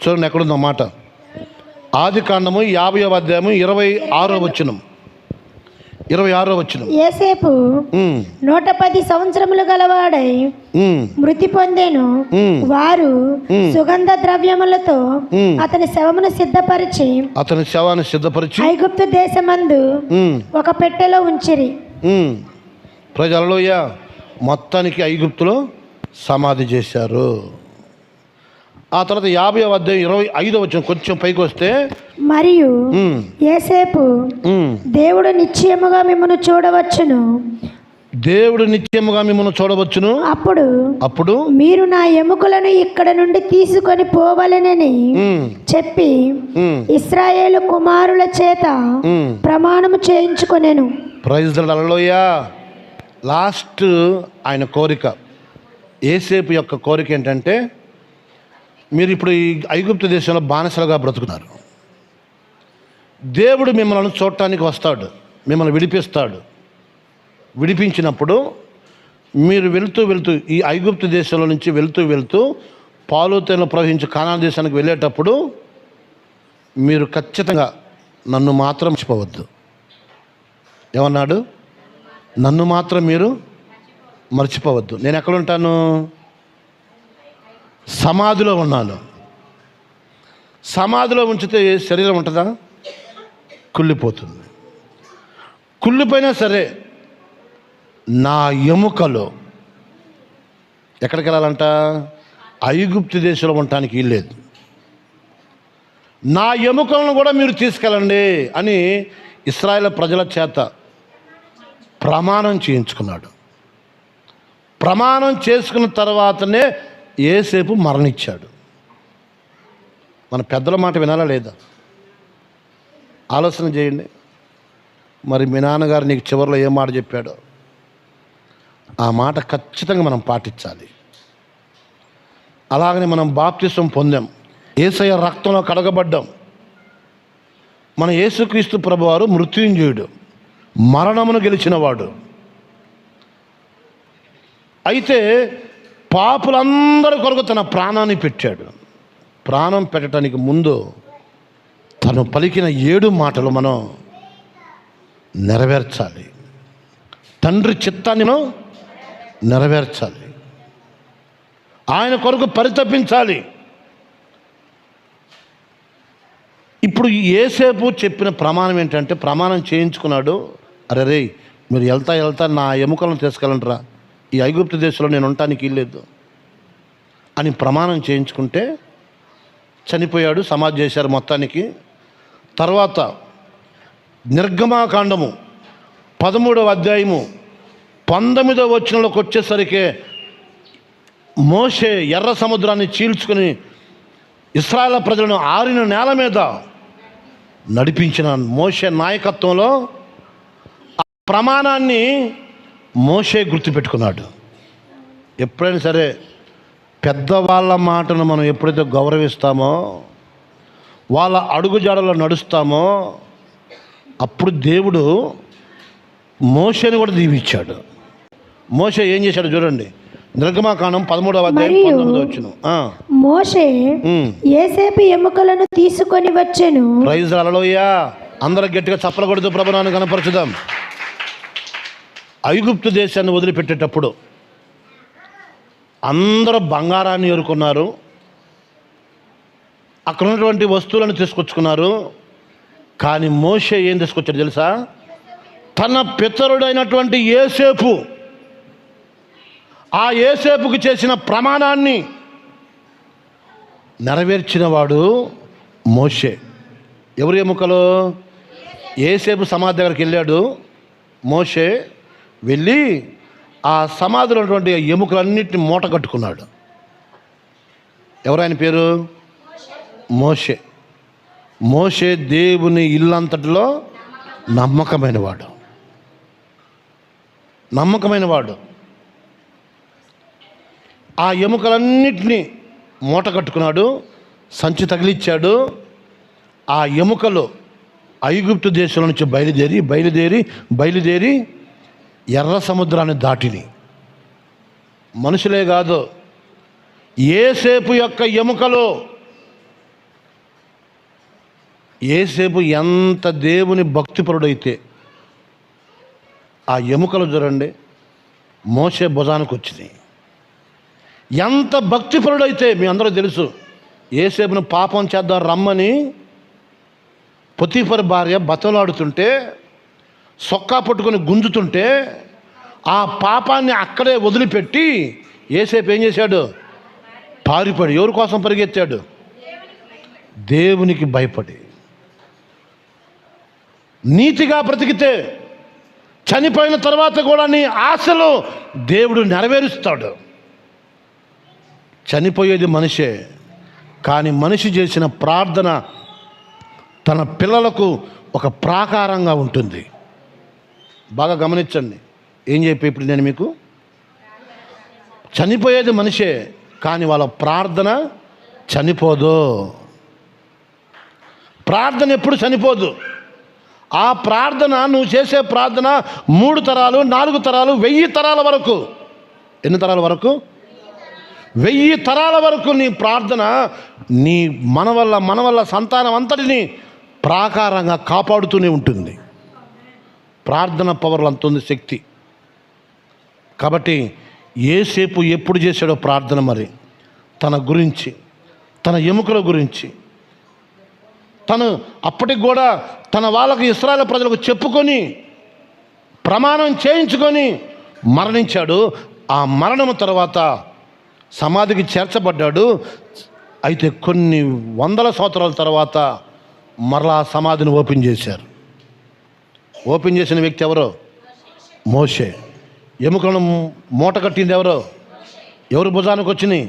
చూడండి ఎక్కడుందో మాట. ఆది కాండము 50వ అధ్యాయము 26వ వచనం. యేసేపు 110 సంవత్సరములు గలవాడై మృతి పొందెను. వారు సుగంధ ద్రవ్యములతో అతని శవమును సిద్ధపరిచి ఐగుప్తు దేశమందు ఒక పెట్టెలో ఉంచిరి. ప్రజలలోయ మొత్తానికి ఐగుప్తులో సమాధి చేశారు. ఆ తర్వాత 50వ అధ్యాయం 25వ వచనం కొంచెం పైకి వస్తే, మరియు యేసేపు దేవుడు నిశ్చయముగా మిమ్మల్ని చూడవచ్చును, అప్పుడు మీరు నా ఎముకలను ఇక్కడ నుండి తీసుకొని పోవాలనని చెప్పి ఇశ్రాయేలు కుమారుల చేత ప్రమాణము చేయించుకొనెను. Praise the lord. Hallelujah. Last ఆయన కోరిక, యేసేపు యొక్క కోరిక ఏంటంటే, మీరు ఇప్పుడు ఈ ఐగుప్తు దేశంలో బానిసలుగా బ్రతుకున్నారు. దేవుడు మిమ్మల్ని చూడటానికి వస్తాడు. మిమ్మల్ని విడిపిస్తాడు. విడిపించినప్పుడు మీరు వెళ్తూ ఈ ఐగుప్తు దేశంలో నుంచి వెళ్తూ పాలు తేనెలు ప్రవహించి కానాను దేశానికి వెళ్ళేటప్పుడు మీరు ఖచ్చితంగా నన్ను మాత్రం మర్చిపోవద్దు. ఏమన్నాడు? నన్ను మాత్రం మీరు మర్చిపోవద్దు. నేను ఎక్కడుంటాను? సమాధిలో ఉన్నాను. సమాధిలో ఉంచితే శరీరం ఉంటుందా? కుళ్ళిపోతుంది. కుళ్ళిపోయినా సరే నా ఎముకలో ఎక్కడికి వెళ్ళాలంట? ఐగుప్తు దేశంలో ఉండటానికి వీల్లేదు. నా ఎముకలను కూడా మీరు తీసుకెళ్ళండి అని ఇశ్రాయేలు ప్రజల చేత ప్రమాణం చేయించుకున్నాడు. ప్రమాణం చేసుకున్న తర్వాతనే యోసేపు మరణించాడు. మన పెద్దల మాట వినాలా లేదా? ఆలోచన చేయండి. మరి మీ నాన్నగారు నీకు చివరిలో ఏ మాట చెప్పాడో ఆ మాట ఖచ్చితంగా మనం పాటించాలి. అలాగనే మనం బాప్తిసం పొందాం, యేసయ్య రక్తంలో కడగబడ్డాం. మన యేసుక్రీస్తు ప్రభువారు మృత్యుంజయుడు, మరణమును గెలిచినవాడు. అయితే పాపులందరి కొరకు తన ప్రాణాన్ని పెట్టాడు. ప్రాణం పెట్టడానికి ముందు తను పలికిన 7 మాటలు మనం నెరవేర్చాలి. తండ్రి చిత్తాన్ని మనం నెరవేర్చాలి. ఆయన కొరకు పరితపించాలి. ఇప్పుడు యోసేపు చెప్పిన ప్రమాణం ఏంటంటే, ప్రమాణం చేయించుకున్నాడు. అరే రే, మీరు వెళ్తా నా ఎముకలను తీసుకెళ్ళండిరా, ఈ ఐగుప్తు దేశంలో నేను ఉండటానికి వీల్లేదు అని ప్రమాణం చేయించుకుంటే చనిపోయాడు. సమాధి చేశారు మొత్తానికి. తర్వాత నిర్గమాకాండము 13వ అధ్యాయము 19వ వచనంలోకి వచ్చేసరికి మోషే ఎర్ర సముద్రాన్ని చీల్చుకుని ఇశ్రాయేలు ప్రజలను ఆరిన నేల మీద నడిపించిన మోషే నాయకత్వంలో ఆ ప్రమాణాన్ని మోషే గుర్తుపెట్టుకున్నాడు. ఎప్పుడైనా సరే పెద్దవాళ్ళ మాటను మనం ఎప్పుడైతే గౌరవిస్తామో, వాళ్ళ అడుగుజాడలో నడుస్తామో, అప్పుడు దేవుడు మోషేని కూడా దీవించాడు. మోషే ఏం చేశాడు చూడండి. నిర్గమాకాండం 13వ అధ్యాయం 19వ వచనం. మోషే యోసేపు ఎముకలను తీసుకొని వచ్చెను. ప్రైజ్ హల్లెలూయా. అందరూ గట్టిగా చప్పలు కొడుతూ ప్రభువును కనపరచుదాం. ఐగుప్తు దేశాన్ని వదిలిపెట్టేటప్పుడు అందరూ బంగారాన్ని ఏరుకున్నారు, అక్కడ ఉన్నటువంటి వస్తువులను తీసుకొచ్చుకున్నారు. కానీ మోషే ఏం తీసుకొచ్చాడు తెలుసా? తన పితరుడైనటువంటి యోసేపు, ఆ యోసేపుకు చేసిన ప్రమాణాన్ని నెరవేర్చినవాడు మోషే. ఎవరి ఎముకలో? యోసేపు సమాధి దగ్గరికి వెళ్ళాడు మోషే. వెళ్ళి ఆ సమాధిలో ఉన్నటువంటి ఎముకలన్నింటినీ మూట కట్టుకున్నాడు. ఎవరైన పేరు? మోషే. మోషే దేవుని ఇల్లంతటిలో నమ్మకమైనవాడు. ఆ ఎముకలన్నిటినీ మూట కట్టుకున్నాడు, సంచి తగిలిచ్చాడు. ఆ ఎముకలు ఐగుప్తు దేశం నుంచి బయలుదేరి ఎర్ర సముద్రాన్ని దాటిని. మనుషులే కాదు, యోసేపు యొక్క ఎముకలు. యోసేపు ఎంత దేవుని భక్తిపరుడైతే ఆ ఎముకలు చూడండి మోషే భుజానికి వచ్చినాయి. ఎంత భక్తిపరుడైతే మీ అందరూ తెలుసు. యోసేపును పాపం చేద్దాం రమ్మని పొతీఫర్ భార్య బతలాడుతుంటే, సొక్కా పట్టుకొని గుంజుతుంటే, ఆ పాపాన్ని అక్కడే వదిలిపెట్టి యోసేపు ఏం చేశాడు? పారిపడి. ఎవరి కోసం పరిగెత్తాడు? దేవునికి భయపడి. నీతిగా బ్రతికితే చనిపోయిన తర్వాత కూడా నీ ఆశలు దేవుడు నెరవేరుస్తాడు. చనిపోయేది మనిషే, కానీ మనిషి చేసిన ప్రార్థన తన పిల్లలకు ఒక ప్రాకారంగా ఉంటుంది. బాగా గమనించండి. ఏం చెప్పి ఇప్పుడు నేను మీకు, చనిపోయేది మనిషే కానీ వాళ్ళ ప్రార్థన చనిపోదు. ప్రార్థన ఎప్పుడు చనిపోదు. ఆ ప్రార్థన, నువ్వు చేసే ప్రార్థన 3 తరాలు, 4 తరాలు, 1000 తరాల వరకు. ఎన్ని తరాల వరకు? 1000 తరాల వరకు నీ ప్రార్థన నీ మన వల్ల సంతానం అంతటిని ప్రాకారంగా కాపాడుతూనే ఉంటుంది. ప్రార్థన పవర్లు అంత ఉంది, శక్తి. కాబట్టి యేసేపు ఎప్పుడు చేశాడో ప్రార్థన, మరి తన గురించి, తన ఎముకల గురించి తను అప్పటికి కూడా తన వాళ్ళకి, ఇశ్రాయేలు ప్రజలకు చెప్పుకొని ప్రమాణం చేయించుకొని మరణించాడు. ఆ మరణం తర్వాత సమాధికి చేర్చబడ్డాడు. అయితే కొన్ని వందల సంవత్సరాల తర్వాత మరలా సమాధిని ఓపెన్ చేశారు. ఓపెన్ చేసిన వ్యక్తి ఎవరో? మోషే. ఎముకలను మూట కట్టింది ఎవరో? ఎవరు భుజానికి వచ్చినాయి?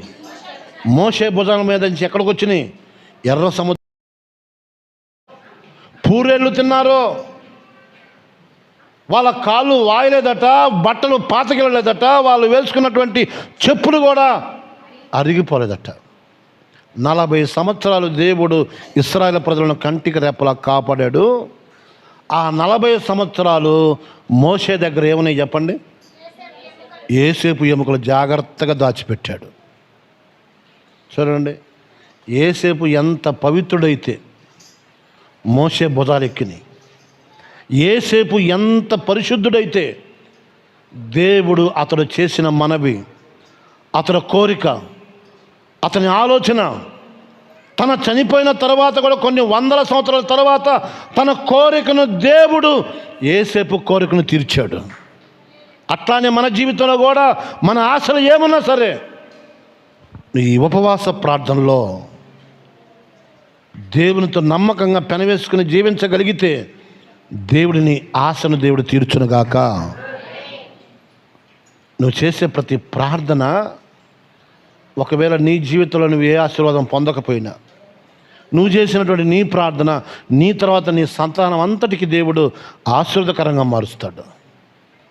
మోషే భుజాల మీద నుంచి ఎక్కడికి వచ్చినాయి? ఎర్ర సముద్రం. పూరేళ్ళు తిన్నారు, వాళ్ళ కాళ్ళు వాయలేదట, బట్టలు పాతకిలలేదట, వాళ్ళు వేసుకున్నటువంటి చెప్పులు కూడా అరిగిపోలేదట. 40 సంవత్సరాలు దేవుడు ఇశ్రాయేలు ప్రజలను కంటికి రెప్పలా కాపాడాడు. ఆ 40 సంవత్సరాలు మోషే దగ్గర ఏమన్నాయి చెప్పండి? యేసేపు ఎముకలు జాగ్రత్తగా దాచిపెట్టాడు. చూడండి, యేసేపు ఎంత పవిత్రుడైతే మోషే భుజాలెక్కినాయి. యేసేపు ఎంత పరిశుద్ధుడైతే దేవుడు అతడు చేసిన మనవి, అతని కోరిక, అతని ఆలోచన, తన చనిపోయిన తర్వాత కూడా కొన్ని వందల సంవత్సరాల తర్వాత తన కోరికను దేవుడు యేసేపు కోరికను తీర్చాడు. అట్లానే మన జీవితంలో కూడా మన ఆశలు ఏమన్నా సరే ఈ ఉపవాస ప్రార్థనలో దేవునితో నమ్మకంగా పెనవేసుకుని జీవించగలిగితే దేవుడిని ఆశను దేవుడు తీర్చునుగాక. నువ్వు చేసే ప్రతి ప్రార్థన, ఒకవేళ నీ జీవితంలో నువ్వు ఏ ఆశీర్వాదం పొందకపోయినా, నువ్వు చేసినటువంటి నీ ప్రార్థన నీ తర్వాత నీ సంతానం అంతటికి దేవుడు ఆశీర్వాదకరంగా మారుస్తాడు.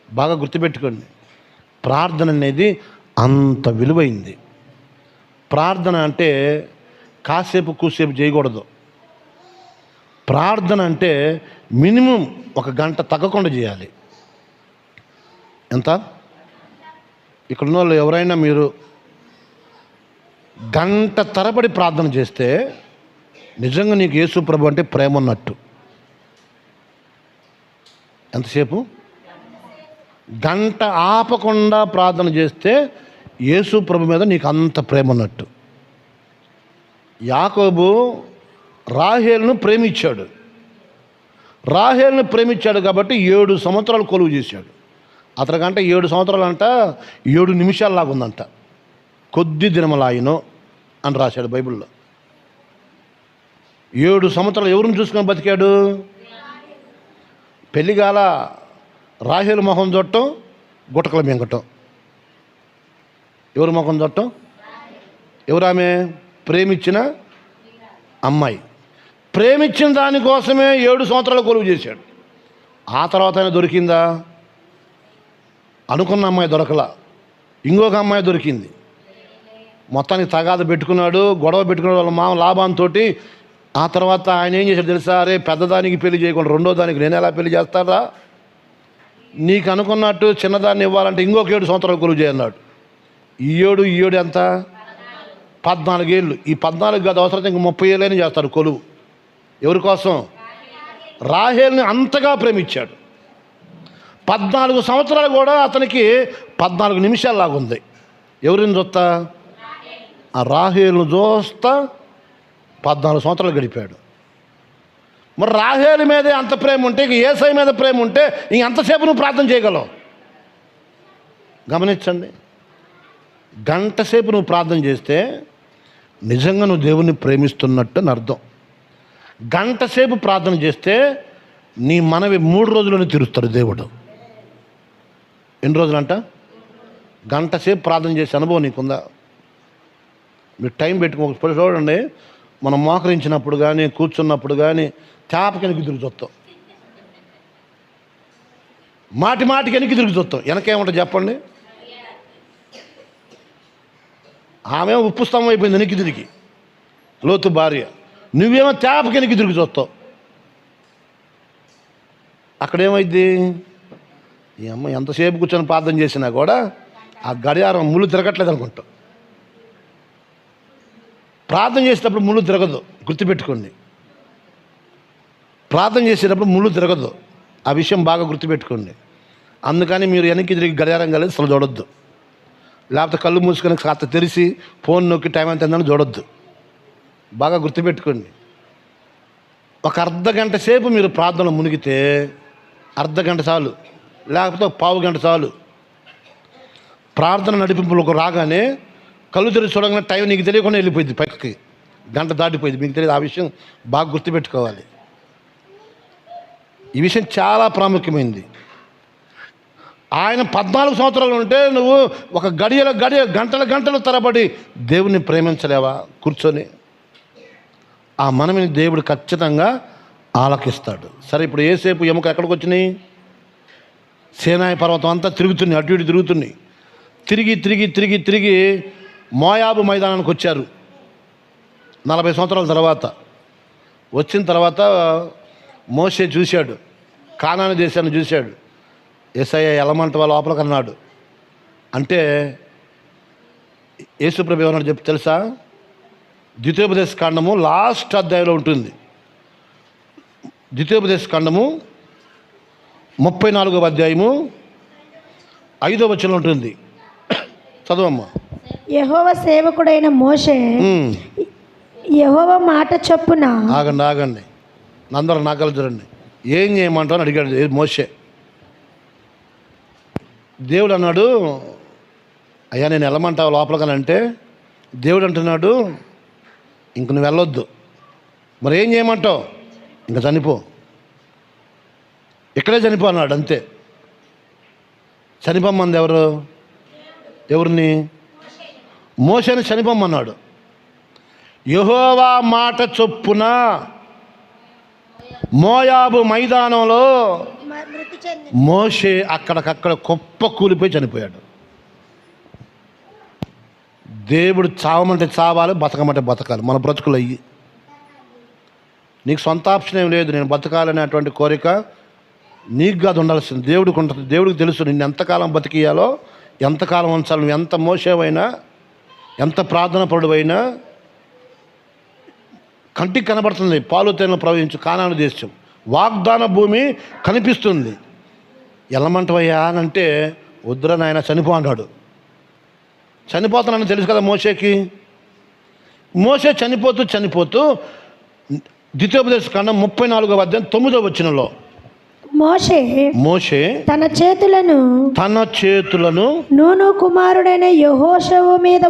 బాగా గుర్తుపెట్టుకోండి, ప్రార్థన అనేది అంత విలువైంది. ప్రార్థన అంటే కాసేపు కూసేపు చేయకూడదు. ప్రార్థన అంటే మినిమం 1 గంట తగ్గకుండా చేయాలి. ఎంత? ఇక్కడున్న వాళ్ళు ఎవరైనా మీరు గంట తరబడి ప్రార్థన చేస్తే నిజంగా నీకు యేసు ప్రభు అంటే ప్రేమ ఉన్నట్టు. ఎంతసేపు? గంట ఆపకుండా ప్రార్థన చేస్తే యేసు ప్రభు మీద నీకు అంత ప్రేమ ఉన్నట్టు. యాకోబు రాహేలును ప్రేమించాడు. రాహేలును ప్రేమించాడు కాబట్టి 7 సంవత్సరాలు కొలువు చేశాడు. అతనికంటే 7 సంవత్సరాలు అంట 7 నిమిషాలలాగా ఉందంట. కొద్ది దినములాయను అని రాశాడు బైబిల్లో. 7 సంవత్సరాలు ఎవరిని చూసుకొని బతికాడు? పెళ్ళిగాల రాహేలు మొహం చూడటం, గుటకల మింగటం. ఎవరు మొహం చూడటం? ఎవరామె? ప్రేమించిన అమ్మాయి. ప్రేమించిన దానికోసమే 7 సంవత్సరాలు కొలువు చేశాడు. ఆ తర్వాత ఆయన దొరికిందా? అనుకున్న అమ్మాయి దొరకలా, ఇంకొక అమ్మాయి దొరికింది. మొత్తానికి తగాద పెట్టుకున్నాడు, గొడవ పెట్టుకున్నాడు వాళ్ళ మామ లాభంతో. ఆ తర్వాత ఆయన ఏం చేశాడు తెలుసా? అరే, పెద్దదానికి పెళ్లి చేయకుండా రెండో దానికి నేను ఎలా పెళ్లి చేస్తారా? నీకు అనుకున్నట్టు చిన్నదాన్ని ఇవ్వాలంటే ఇంకొక 7 సంవత్సరాలు కొలువు చేయన్నాడు. ఈ ఏడు ఎంత? 14 ఏళ్ళు. ఈ 14 కాదు, అవసరం ఇంక 30 ఏళ్ళని చేస్తాడు కొలువు. ఎవరి కోసం? రాహేల్ని అంతగా ప్రేమించాడు. 14 సంవత్సరాలు కూడా అతనికి 14 నిమిషాల్లాగా ఉంది. ఎవరిని చూస్తా? ఆ రాహేలును చూస్తా 14 సంవత్సరాలు గడిపాడు. మరి రాహేలు మీదే అంత ప్రేమ ఉంటే, ఇక యేసయ్య మీద ప్రేమ ఉంటే ఇంకెంతసేపు నువ్వు ప్రార్థన చేయగలవు? గమనించండి, గంట సేపు నువ్వు ప్రార్థన చేస్తే నిజంగా నువ్వు దేవుణ్ణి ప్రేమిస్తున్నట్టు అని అర్థం. గంట సేపు ప్రార్థన చేస్తే నీ మనవి 3 రోజుల్లోనే తీరుస్తాడు దేవుడు. ఎన్ని రోజులంట? గంట సేపు ప్రార్థన చేసే అనుభవం నీకుందా? మీరు టైం పెట్టుకో చూడండి. మనం మోకరించినప్పుడు కానీ, కూర్చున్నప్పుడు కానీ చేపకి వెనక్కి తిరిగి చూస్తాం, మాటికి వెనక్కి తిరిగి చూస్తాం. వెనకేమంటుంది చెప్పండి? ఆమె ఉప్పు స్తంభం అయిపోయింది వెనక్కి తిరిగి, లోతు భార్య. నువ్వేమో చేపకి వెనక్కి తిరిగి చూస్తావు. అక్కడేమైంది, ఈ అమ్మ ఎంతసేపు కూర్చొని ప్రార్థన చేసినా కూడా ఆ గడియారం ముళ్ళు తిరగట్లేదు అనుకుంటాం. ప్రార్థన చేసేటప్పుడు ముళ్ళు తిరగదు, గుర్తుపెట్టుకోండి. ప్రార్థన చేసేటప్పుడు ముళ్ళు తిరగదు, ఆ విషయం బాగా గుర్తుపెట్టుకోండి. అందుకని మీరు వెనక్కి తిరిగి గడియారం కలిసి అసలు చూడొద్దు. లేకపోతే కళ్ళు మూసుకొని కాస్త తెరిచి ఫోన్ నొక్కి టైం ఎంత ఉందని చూడొద్దు. బాగా గుర్తుపెట్టుకోండి. ఒక అర్ధగంట సేపు మీరు ప్రార్థనలో మునిగితే అర్ధగంట చాలు, లేకపోతే పావు గంట చాలు. ప్రార్థన నడిపింపులకు రాగానే కళ్ళు తెరిచి చూడగానే టైం నీకు తెలియకుండా వెళ్ళిపోయింది, పక్కకి గంట దాటిపోయింది, మీకు తెలియదు. ఆ విషయం బాగా గుర్తుపెట్టుకోవాలి. ఈ విషయం చాలా ప్రాముఖ్యమైనది. ఆయన 14 సంవత్సరాలు ఉంటే నువ్వు ఒక గంటల తరబడి దేవుని ప్రేమించలేవా కూర్చొని? ఆ మనమిని దేవుడు ఖచ్చితంగా ఆలకిస్తాడు. సరే, ఇప్పుడు ఏసేపు ఎముక ఎక్కడికి వచ్చినాయి? సేనాయి పర్వతం అంతా తిరుగుతున్నాయి, అటు ఇటు తిరుగుతున్నాయి. తిరిగి మోయాబు మైదానానికి వచ్చారు 40 సంవత్సరాల తర్వాత. వచ్చిన తర్వాత మోషే చూశాడు, కానాను దేశాన్ని చూశాడు. యేసయ్య ఎలమంట వాళ్ళ లోపలికి అన్నాడు. అంటే యేసుప్రభు ఏమన్నాడు చెప్పి తెలుసా? ద్వితీయోపదేశ కాండము లాస్ట్ అధ్యాయంలో ఉంటుంది. ద్వితీయోపదేశ కాండము 34వ అధ్యాయము 5వ వచనం ఉంటుంది. చదవమ్మా. యెహోవా సేవకుడైన మోషే యెహోవా మాట చొప్పున. ఆగండి, అందరూ నాకలు చూడండి. ఏం చేయమంటావు అని అడిగాడు మోషే. దేవుడు అన్నాడు, అయ్యా నేను వెళ్ళమంటావు లోపలికనంటే దేవుడు అంటున్నాడు, ఇంక నువ్వు వెళ్ళొద్దు. మరి ఏం చేయమంటావు? ఇంకా చనిపో, ఇక్కడే చనిపో అన్నాడు. అంతే. చనిపోమ్మంది ఎవరిని? మోషేని చనిపోమ్మన్నాడు. యెహోవా మాట చొప్పున మోయాబు మైదానంలో మోషే అక్కడికక్కడ కుప్ప కూలిపోయి చనిపోయాడు. దేవుడు చావమంటే చావాలి, బతకమంటే బతకాలి. మన బ్రతుకులు అయ్యి నీకు సొంత ఆప్షన్ ఏం లేదు. నేను బతకాలనేటువంటి కోరిక నీకు కాదు ఉండాల్సింది, దేవుడికి ఉంటుంది. దేవుడికి తెలుసు నిన్ను ఎంతకాలం బతికియాలో, ఎంతకాలం ఉంచాలి. నువ్వు ఎంత మోసేవైనా, ఎంత ప్రార్థన పరుడువైనా, కంటికి కనబడుతుంది పాలు తేనెలు ప్రవహించు కానాను దేశం, వాగ్దాన భూమి కనిపిస్తుంది. ఎల్లమంటవయ్యా అని అంటే వద్దురా నాయన చనిపో అన్నాడు. చనిపోతానని తెలుసు కదా మోషేకి. మోషే చనిపోతూ ద్వితీయోపదేశ కాండం 34వ అధ్యాయం 9వ వచనంలో మోషే తన చేతులను నూను కుమారుడైన యెహోషువ మీద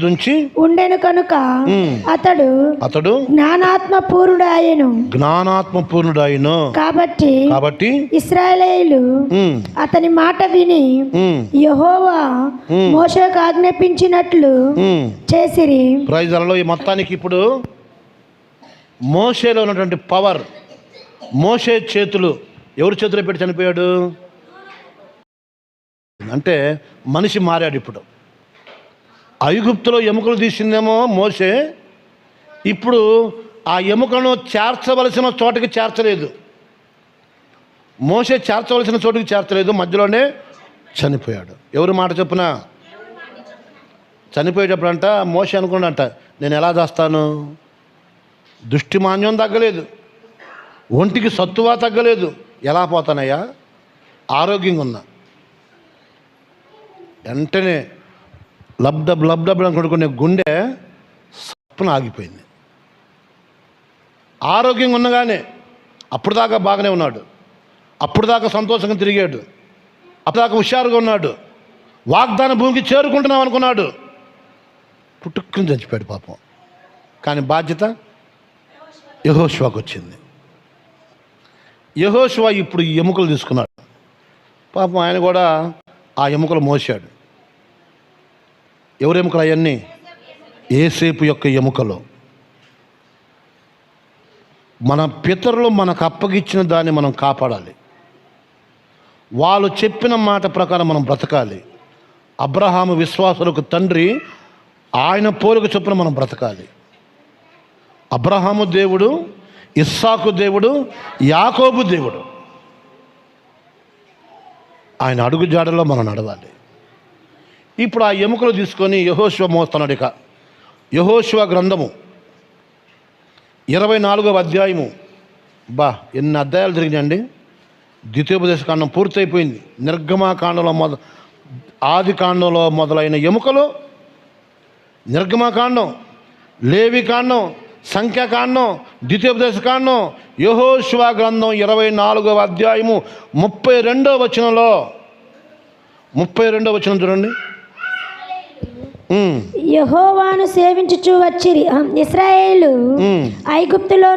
ఉంచి ఉండెను కనుక అతడు జ్ఞానాత్మ పూర్ణుడాయెను. కాబట్టి ఇశ్రాయేలీయులు అతని మాట విని యెహోవా మోషేకు ఆజ్ఞాపించినట్లు చేసిరి. Praise the lord. ఈ మొత్తానికి ఇప్పుడు మోషేలో ఉన్నటువంటి పవర్, మోషే చేతులు ఎవరి చేతిలో పెట్టి చనిపోయాడు అంటే మనిషి మారాడు. ఇప్పుడు ఐగుప్తులో ఎముకలు తీసిందేమో మోషే, ఇప్పుడు ఆ ఎముకను చేర్చవలసిన చోటుకి చేర్చలేదు. మోషే చేర్చవలసిన చోటుకి చేర్చలేదు, మధ్యలోనే చనిపోయాడు. ఎవరు మాట చొప్పున? చనిపోయేటప్పుడు అంట మోషే అనుకున్నాడంట, నేను ఎలా చేస్తాను? దుష్టిమాన్యం తగ్గలేదు, ఒంటికి సత్తువా తగ్గలేదు. ఎలా పోతానయ్యా? ఆరోగ్యంగా ఉన్నా. వెంటనే లబ్డబ్ అనుకుంటుకునే గుండె సప్పున ఆగిపోయింది. ఆరోగ్యంగా ఉన్నగానే అప్పుడు దాకా బాగానే ఉన్నాడు, అప్పుడు దాకా సంతోషంగా తిరిగాడు, అప్పుడు దాకా హుషారుగా ఉన్నాడు, వాగ్దాన భూమికి చేరుకుంటున్నాం అనుకున్నాడు. పుట్టుక్కుని చచ్చిపోయాడు పాపం. కానీ బాధ్యత యెహోషువకు వచ్చింది. యెహోషువ ఇప్పుడు ఈ ఎముకలు తీసుకున్నాడు. పాపం ఆయన కూడా ఆ ఎముకలు మోసాడు. ఎవరి ఎముకలు అవన్నీ? యేసేపు యొక్క ఎముకలు. మన పితరులు మనకు అప్పగిచ్చిన దాన్ని మనం కాపాడాలి. వాళ్ళు చెప్పిన మాట ప్రకారం మనం బ్రతకాలి. అబ్రహాము విశ్వాసులకు తండ్రి, ఆయన పోలిక చొప్పున మనం బ్రతకాలి. అబ్రహాము దేవుడు, ఇస్సాకు దేవుడు, యాకోబు దేవుడు. ఆయన అడుగు జాడలో మనం నడవాలి. ఇప్పుడు ఆ ఎముకలు తీసుకొని యెహోషువ మోస్తున్నాడు. ఇక యెహోషువ గ్రంథము 24వ అధ్యాయము. ఎన్ని అధ్యాయాలు జరిగినాయండి. ద్వితీయోపదేశ కాండం పూర్తయిపోయింది. నిర్గమాకాండంలో ఆది కాండంలో మొదలైన ఎముకలు, నిర్గమాకాండం, లేవికాండం, సంఖ్యాకాండం, ద్వితీయోపదేశ కాండం, యెహోషువ గ్రంథం 24వ అధ్యాయము 32వ వచనంలో 32వ వచనం చూడండి. యెహోవాను సేవించుచు వచ్చిరి ఇశ్రాయేలు ఐగుప్తులో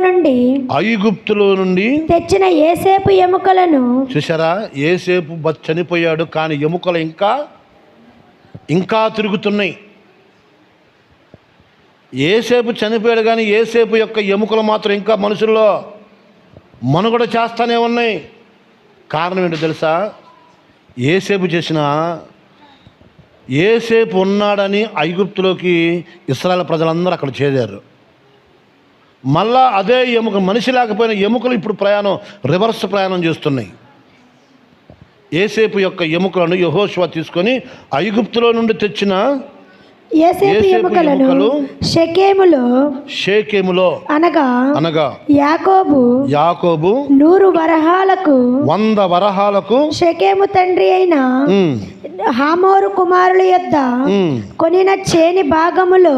నుండి తెచ్చిన యోసేపు ఎముకలను చూసారా. యోసేపు చనిపోయాడు, కానీ ఎముకలు ఇంకా తిరుగుతున్నాయి. యోసేపు చనిపోయాడు, కానీ యోసేపు యొక్క ఎముకలు మాత్రం ఇంకా మనుషుల్లో మనుగడ చేస్తూనే ఉన్నాయి. కారణం ఏంటో తెలుసా? యోసేపు ఉన్నాడని ఐగుప్తులోకి ఇశ్రాయేల్ ప్రజలందరూ అక్కడ చేరారు. మళ్ళా అదే ఎముక, మనిషి లేకపోయిన ఎముకలు ఇప్పుడు రివర్స్ ప్రయాణం చేస్తున్నాయి. యోసేపు యొక్క ఎముకలను యెహోషువ తీసుకొని ఐగుప్తులో నుండి తెచ్చిన యోసేపు ఎముకలను షెకెములో అనగా యాకోబు 100 వరహాలకు షెకెము తండ్రి అయిన హమోరు కుమారుల యొద్ద కొనిన చేని భాగములో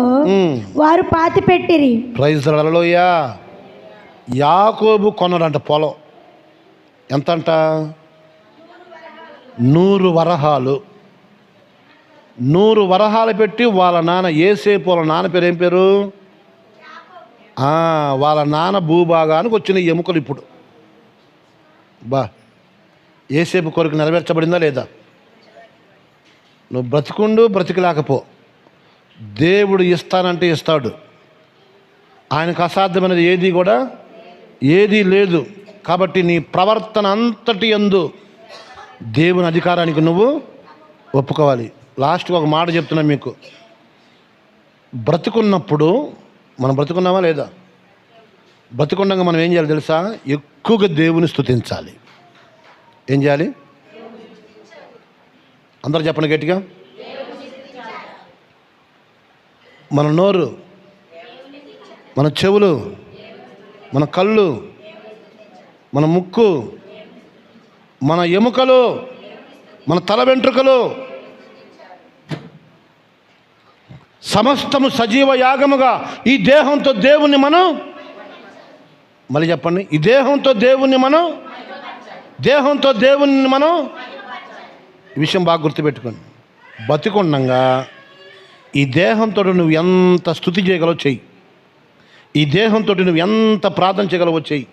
వారు పాతిపెట్టిరి. ప్రైజ్ హల్లెలూయా. యాకోబు కొన్నాడంట పొలం. ఎంతంట? 100 వరహాలు. 100 వరహాలు పెట్టి వాళ్ళ నాన్న యోసేపు, వాళ్ళ నాన్న పేరు ఏం పేరు? వాళ్ళ నాన్న భూభాగానికి వచ్చిన ఎముకలు ఇప్పుడు యోసేపు కొరకు నెరవేర్చబడిందా లేదా? నువ్వు బ్రతికలేకపో, దేవుడు ఇస్తానంటే ఇస్తాడు. ఆయనకు అసాధ్యమైనది ఏదీ లేదు. కాబట్టి నీ ప్రవర్తన అంతటి యందు దేవుని అధికారానికి నువ్వు ఒప్పుకోవాలి. లాస్ట్గా ఒక మాట చెప్తున్నా మీకు. బ్రతుకున్నప్పుడు మనం బ్రతుకున్నామా లేదా? బ్రతుకున్నాక మనం ఏం చేయాలి తెలుసా? ఎక్కువగా దేవుని స్తుతించాలి. ఏం చేయాలి? అందరూ చెప్పండి గట్టిగా. మన నోరు, మన చెవులు, మన కళ్ళు, మన ముక్కు, మన ఎముకలు, మన తల వెంట్రుకలు సమస్తము సజీవ యాగముగా ఈ దేహంతో దేవుణ్ణి మనం, మళ్ళీ చెప్పండి, ఈ దేహంతో దేవుణ్ణి మనం ఈ విషయం బాగా గుర్తుపెట్టుకోండి. బతికొండంగా ఈ దేహంతో నువ్వు ఎంత స్తుతి చేయగలవో చెయ్యి. ఈ దేహంతో నువ్వు ఎంత ప్రార్థన చేయగలవో చెయ్యి.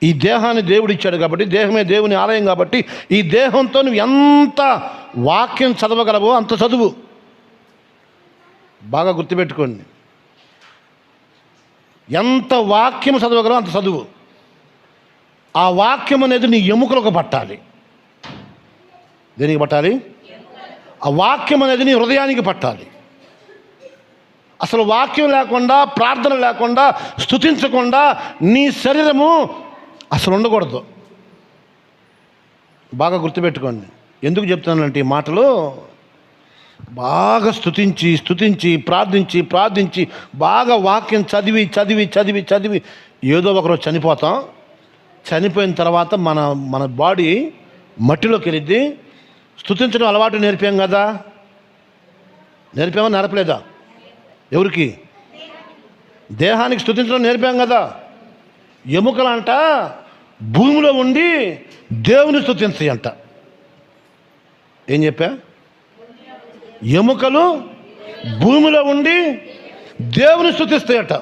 ఈ దేహాన్ని దేవుడు ఇచ్చాడు కాబట్టి, దేహమే దేవుని ఆలయం కాబట్టి, ఈ దేహంతో నువ్వు ఎంత వాక్యం చదవగలవో అంత చదువు. బాగా గుర్తుపెట్టుకోండి. ఎంత వాక్యం చదవగలవో అంత చదువు. ఆ వాక్యం అనేది నీ ఎముకలకు పట్టాలి. దేనికి పట్టాలి? ఆ వాక్యం అనేది నీ హృదయానికి పట్టాలి. అసలు వాక్యం లేకుండా, ప్రార్థన లేకుండా, స్తుతించకుండా నీ శరీరము అసలు ఉండకూడదు. బాగా గుర్తుపెట్టుకోండి. ఎందుకు చెప్తున్నానంటే ఈ మాటలు, బాగా స్తుతించి ప్రార్థించి బాగా వాక్యం చదివి ఏదో ఒకరోజు చనిపోతాం. చనిపోయిన తర్వాత మన బాడీ మట్టిలోకి వెళ్ళిద్ది. స్తుతించడం అలవాటు నేర్పాం కదా. నేర్పామా నేర్పలేదా? ఎవరికి? దేహానికి స్తుతించడం నేర్పాం కదా. ఎముకలంట భూమిలో ఉండి దేవుని స్తుతించాయి అంట. ఏం చెప్పా? ఎముకలు భూమిలో ఉండి దేవుని స్తుతిస్తాయట.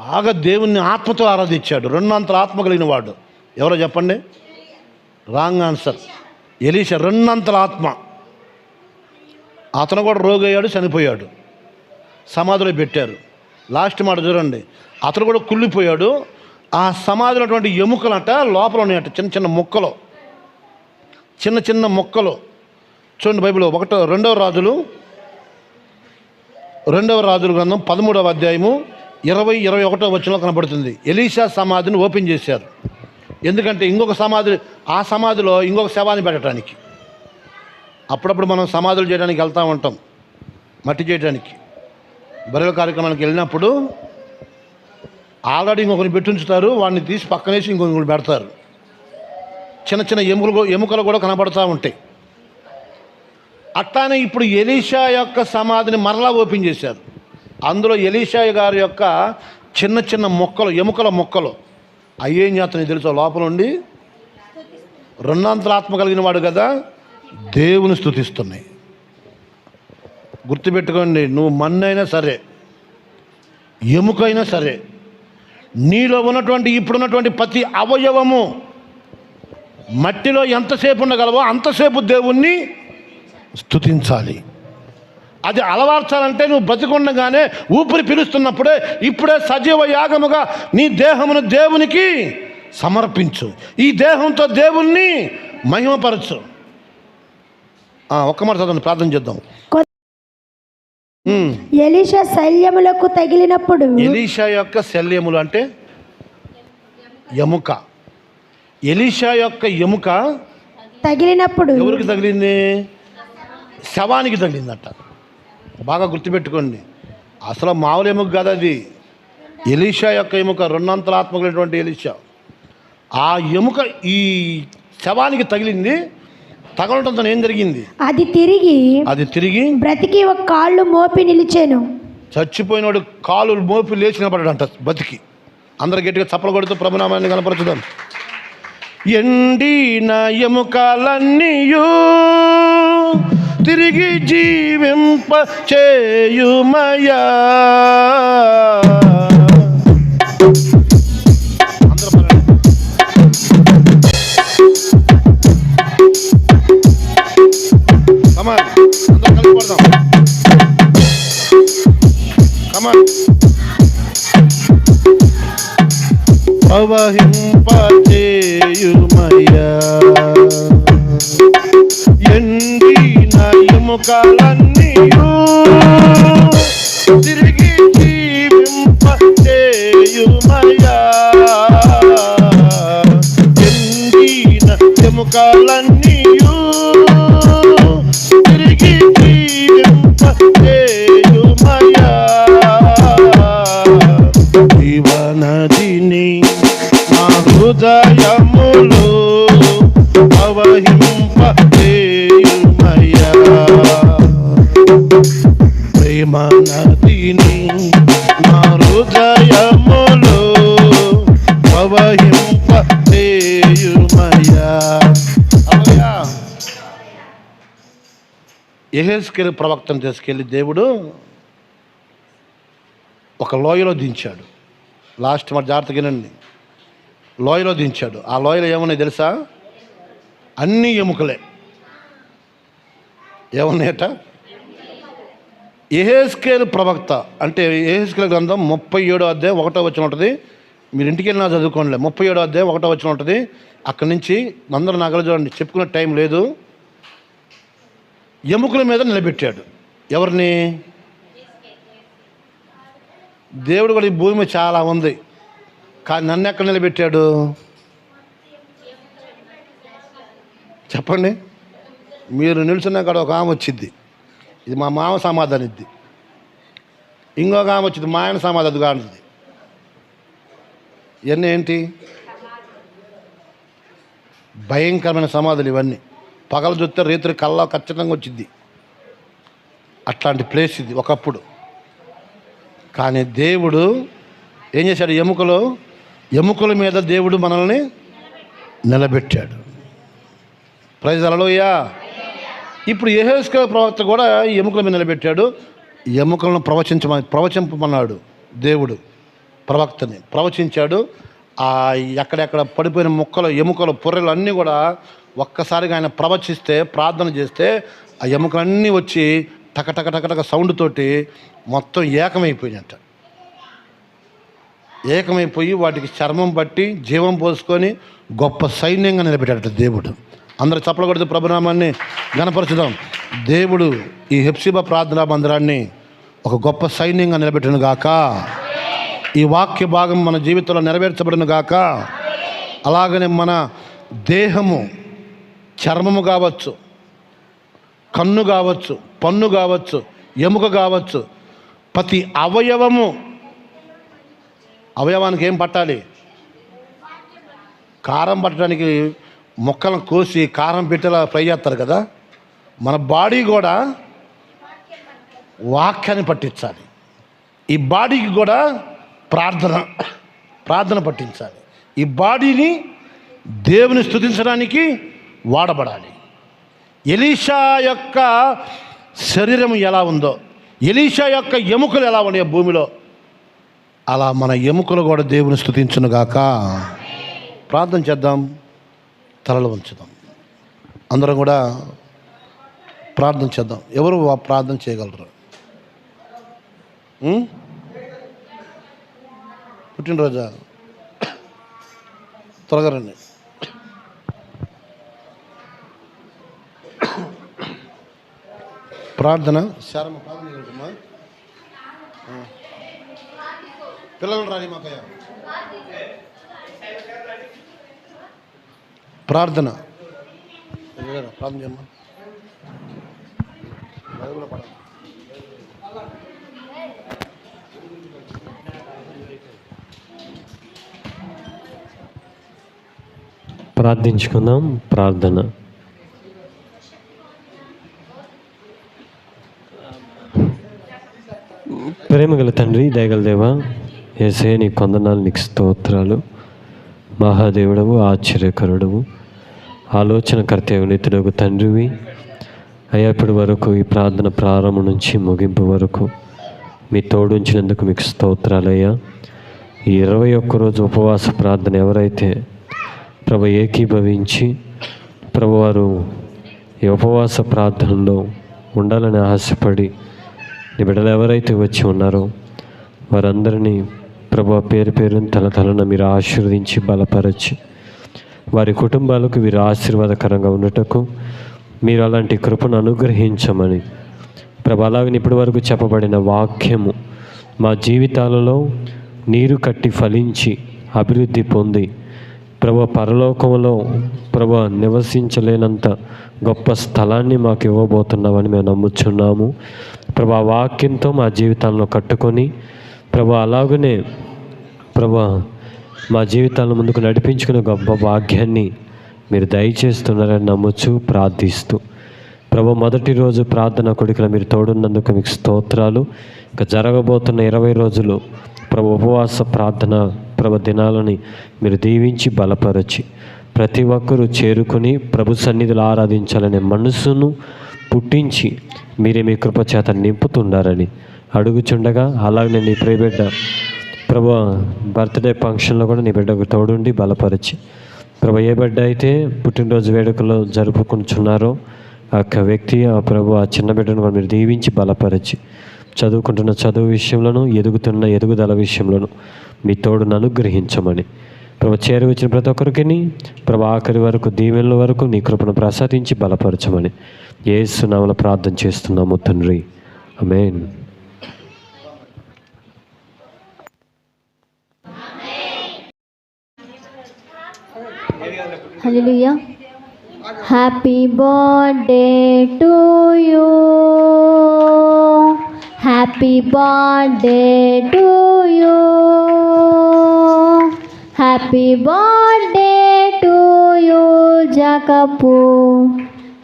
బాగా దేవుణ్ణి ఆత్మతో ఆరాధించాడు. 2 అంతల ఆత్మ కలిగిన వాడు ఎవరో చెప్పండి? Wrong answer. ఎలీషా 2 అంతల ఆత్మ. అతను కూడా రోగయ్యాడు, చనిపోయాడు, సమాధిలో పెట్టారు. లాస్ట్ మాట చూడండి, అతను కూడా కుళ్ళిపోయాడు. ఆ సమాధిలో ఉన్నటువంటి ఎముకలంట లోపల ఉన్నాయట, చిన్న మొక్కలు, చిన్న మొక్కలు. చూడండి బైబిల్ 2వ రాజులు గ్రంథం 13వ అధ్యాయము 20-21వ వచనంలో కనబడుతుంది. ఎలీషా సమాధిని ఓపెన్ చేశారు. ఎందుకంటే ఇంకొక సమాధి, ఆ సమాధిలో ఇంకొక శవాన్ని పెట్టడానికి. అప్పుడప్పుడు మనం సమాధులు చేయడానికి వెళ్తూ ఉంటాం, మట్టి చేయడానికి. బరిల కార్యక్రమానికి వెళ్ళినప్పుడు ఆల్రెడీ ఇంకొకరిని పెట్టుంచుతారు, వాడిని తీసి పక్కనేసి ఇంకొకరు పెడతారు. చిన్న చిన్న ఎముకలు కూడా కనబడుతూ ఉంటాయి. అట్లానే ఇప్పుడు ఎలీషా యొక్క సమాధిని మరలా ఓపెన్ చేశారు. అందులో ఎలీషా గారి యొక్క చిన్న చిన్న మొక్కలు, ఎముకల మొక్కలు అయ్యేం చేస్తున్నాయి తెలుసా? లోపల ఉండి రెండంతరాత్మ కలిగిన వాడు కదా, దేవుని స్తుతిస్తున్నాయి. గుర్తుపెట్టుకోండి, నువ్వు మన్నైనా సరే, ఎముకైనా సరే, నీలో ఉన్నటువంటి ఇప్పుడున్నటువంటి ప్రతి అవయవము మట్టిలో ఎంతసేపు ఉండగలవో అంతసేపు దేవుణ్ణి స్తుతించాలి. అది అలవార్చాలంటే నువ్వు బతికుండగానే, ఊపిరి పీలుస్తున్నప్పుడే, ఇప్పుడే సజీవ యాగముగా నీ దేహమును దేవునికి సమర్పించు. ఈ దేహంతో దేవుణ్ణి మహిమపరచు. ఒక్క మాట చదవండి, ప్రార్థన చేద్దాం. ఎలీషా శల్యములకు తగిలినప్పుడు, ఎలీషా యొక్క శల్యములు అంటే ఎముక. ఎలీషా యొక్క ఎముక తగిలినప్పుడు ఎవరికి తగిలింది? శవానికి తగిలిందట. బాగా గుర్తుపెట్టుకోండి, అసలు మామూలు ఎముక కాదు అది. ఎలీషా యొక్క ఎముక, రెండంతరాత్మకులైనటువంటి ఎలీషా, ఆ ఎముక ఈ శవానికి తగిలింది. తగలటంతో ఏం జరిగింది? అది తిరిగి బ్రతికి ఒక కాళ్ళు మోపి నిలిచాను. చచ్చిపోయినోడు కాలు మోపి లేచి నిలబడ్డాడంట బతికి. అందరు గట్టిగా చప్పలు కొడుతూ ప్రభునామాన్ని కనపరచుదాం. ఎండిన ఎముకలన్నీయు తిరిగి జీవింప చేయుమయా. ప్రవహింపచేయుమయ్యా. ఎండిన ఎముకలన్నీయు తిరిగి జీవింపచేయుమయ్యా. ఎండిన ఎముకలన్నీయు తిరిగి జీవింపచేయుమయ్యా. జీవనదిని నా హృదయములో ప్రవహింపచేయుమయ్యా. ప్రేమ నదిని నా హృదయములో ప్రవహింపచేయుమయ్యా. యెహెజ్కేలు ప్రవక్తను తీసుకెళ్ళి దేవుడు ఒక లోయలో దించాడు. లాస్ట్ మరి జాగ్రత్తగానండి, లోయలో దించాడు. ఆ లోయలో ఏమున్నాయి తెలుసా? అన్ని ఎముకలే. ఏమున్నాయట? యెహెజ్కేలు ప్రవక్త అంటే యెహెజ్కేలు గ్రంథం 37వ అధ్యాయం 1వ వచనం ఉంటుంది. మీరు ఇంటికి వెళ్ళినా చదువుకోండి. 37వ అధ్యాయం 1వ వచనం ఉంటుంది. అక్కడి నుంచి అందరూ నగలు చూడండి, చెప్పుకునే టైం లేదు. ఎముకల మీద నిలబెట్టాడు. ఎవరిని? దేవుడు కూడా ఈ భూమి చాలా ఉంది, కానీ నన్ను ఎక్కడ నిలబెట్టాడు చెప్పండి? మీరు నిల్చున్నా కాడ ఒక ఆమె వచ్చిద్ది, ఇది మా మామ సమాధానం ఇద్ది. ఇంకొక ఆమె వచ్చింది, మా ఆయన సమాధానం కానిది. ఇవన్నీ ఏంటి? భయంకరమైన సమాధులు ఇవన్నీ. పగలు చూస్తే రేతులు కల్లా ఖచ్చితంగా వచ్చింది. అట్లాంటి ప్లేస్ ఇది ఒకప్పుడు. కానీ దేవుడు ఏం చేశాడు? ఎముకల మీద దేవుడు మనల్ని నిలబెట్టాడు. ప్రైజ్ హల్లెలూయా. ఇప్పుడు యెహెజ్కేలు ప్రవక్త కూడా ఈ ఎముకల మీద నిలబెట్టాడు. ఎముకలను ప్రవచింపమన్నాడు దేవుడు. ప్రవక్తని ప్రవచించాడు. ఎక్కడెక్కడ పడిపోయిన ఎముకలు పొర్రెలు అన్నీ కూడా ఒక్కసారిగా ఆయన ప్రవచిస్తే, ప్రార్థన చేస్తే ఆ ఎముకలన్నీ వచ్చి టక సౌండ్ తోటి మొత్తం ఏకమైపోయినట్ట. ఏకమైపోయి వాటికి చర్మం పట్టి జీవం పోసుకొని గొప్ప సైన్యంగా నిలబెట్టాడట దేవుడు. అందరూ చప్పలు కొడుతూ ప్రభునామాన్ని గణపరచుదాం. దేవుడు ఈ హెప్సిబా ప్రార్థనా మందిరాన్ని ఒక గొప్ప సైన్యంగా నిలబెట్టును గాక. ఈ వాక్య భాగం మన జీవితంలో నెరవేర్చబడును గాక. అలాగనే మన దేహము, చర్మము కావచ్చు, కన్ను కావచ్చు, పన్ను కావచ్చు, ఎముక కావచ్చు, ప్రతి అవయవానికి ఏం పట్టాలి? కారం పట్టడానికి మొక్కలను కోసి కారం పెట్టేలా ఫ్రై చేస్తారు కదా. మన బాడీ కూడా వాక్యాన్ని పట్టించాలి. ఈ బాడీకి కూడా ప్రార్థన పట్టించాలి. ఈ బాడీని దేవుని స్తుతించడానికి వాడబడాలి. ఎలీషా యొక్క శరీరం ఎలా ఉందో, ఎలీషా యొక్క ఎముకలు ఎలా ఉన్నాయో భూమిలో, అలా మన ఎముకలు కూడా దేవుని స్తుతించునుగాక. ప్రార్థన చేద్దాం, తలలు ఉంచుదాం. అందరం కూడా ప్రార్థన చేద్దాం. ఎవరు ప్రార్థన చేయగలరు? పుట్టినరోజా? త్వరగా రండి. ప్రార్థన శారమ్మ ప్రార్థన చేయగలుగుతామా? పిల్లలు రాని మాకయ్య ప్రార్థన చేయమ్మా. ప్రార్థించుకుందాం. ప్రార్థన. ప్రేమగల తండ్రి, దయగల దేవా, యేసయ్య నీ కొందనాలు, నీకు స్తోత్రాలు. మహాదేవుడవు, ఆశ్చర్యకరుడవు, ఆలోచనకర్తవు, నిత్యుడవు తండ్రివి అయ్యా. ఇప్పటి వరకు ఈ ప్రార్థన ప్రారంభం నుంచి ముగింపు వరకు మీ తోడుంచినందుకు మీకు స్తోత్రాలయ్యా. ఈ 21 రోజు ఉపవాస ప్రార్థన ఎవరైతే ప్రభు ఏకీభవించి ప్రభువారు ఈ ఉపవాస ప్రార్థనలో ఉండాలని ఆశపడి నీ బిడ్డలు ఎవరైతే వచ్చి ఉన్నారో వారందరినీ ప్రభు పేరు పేరుని తలతలన మీరు ఆశీర్వదించి బలపరచి వారి కుటుంబాలకు వీరు ఆశీర్వాదకరంగా ఉండటకు మీరు అలాంటి కృపను అనుగ్రహించమని ప్రభు, అలాగని ఇప్పటి వరకు చెప్పబడిన వాక్యము మా జీవితాలలో నీరు కట్టి ఫలించి అభివృద్ధి పొంది ప్రభు పరలోకంలో ప్రభు నివసించలేనంత గొప్ప స్థలాన్ని మాకు ఇవ్వబోతున్నామని మేము నమ్ముచున్నాము ప్రభు. ఆ వాక్యంతో మా జీవితాలను కట్టుకొని ప్రభు అలాగనే ప్రభు మా జీవితాలను ముందుకు నడిపించుకునే గొప్ప భాగ్యాన్ని మీరు దయచేస్తున్నారని నమ్ముచు ప్రార్థిస్తూ ప్రభు, మొదటి రోజు ప్రార్థన కొడుకుల మీరు తోడున్నందుకు మీకు స్తోత్రాలు. ఇక జరగబోతున్న 20 రోజులు ప్రభు ఉపవాస ప్రార్థన ప్రభు దినాలని మీరు దీవించి బలపరచి ప్రతి ఒక్కరూ చేరుకుని ప్రభు సన్నిధిలో ఆరాధించాలనే మనసును పుట్టించి మీరే మీ కృప చేత నింపుతున్నారని అడుగుచుండగా, అలాగే నీ ప్రియబిడ్డ ప్రభు బర్త్డే ఫంక్షన్లో కూడా నీ బిడ్డకు తోడుండి బలపరిచి ప్రభు, ఏ బిడ్డ అయితే పుట్టినరోజు వేడుకలు జరుపుకుంటున్నారో ఆ యొక్క వ్యక్తి ఆ ప్రభు ఆ చిన్న బిడ్డను కూడా మీరు దీవించి బలపరిచి చదువుకుంటున్న చదువు విషయంలోనూ ఎదుగుతున్న ఎదుగుదల విషయంలోనూ మీ తోడును అనుగ్రహించమని ప్రభు, చేరువచ్చిన ప్రతి ఒక్కరికి ప్రభు ఆఖరి వరకు దీవెనల వరకు నీ కృపను ప్రసాదించి బలపరచమని యేసు నామములో ప్రార్థన చేస్తున్నాము తండ్రి. Amen. Hallelujah. Happy birthday to you, happy birthday to you, happy birthday to you జాకపు,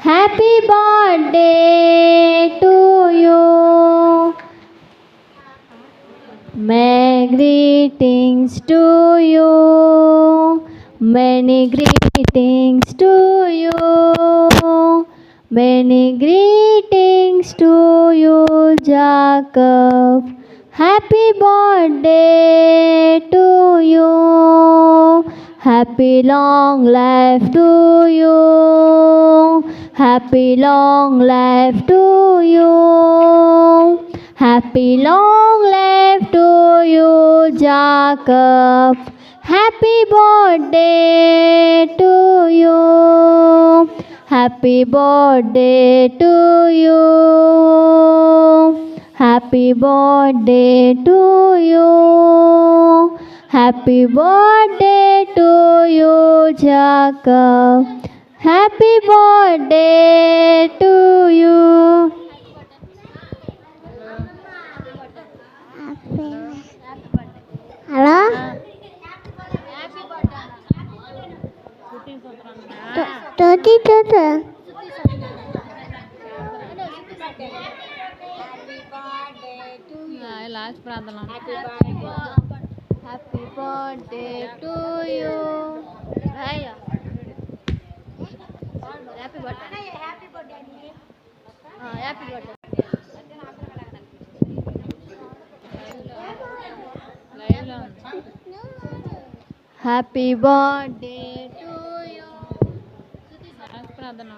happy birthday to you. May greetings to you, many greetings to you, many greetings to you Jacob, happy birthday to you, happy long life to you, happy long life to you, happy long life to you Jacob, happy birthday to you, happy birthday to you, happy birthday to you, Happy birthday to you, Jacob. Happy birthday to you. Hello తోటి తోట last ప్రార్థన. Happy birthday to you. Happy birthday. Happy birthday. Happy birthday to you. ప్రార్థన.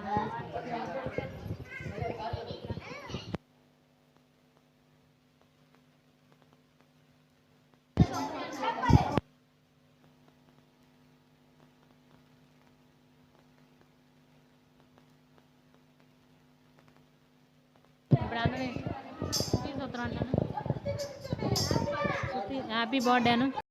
Happy birthday అను.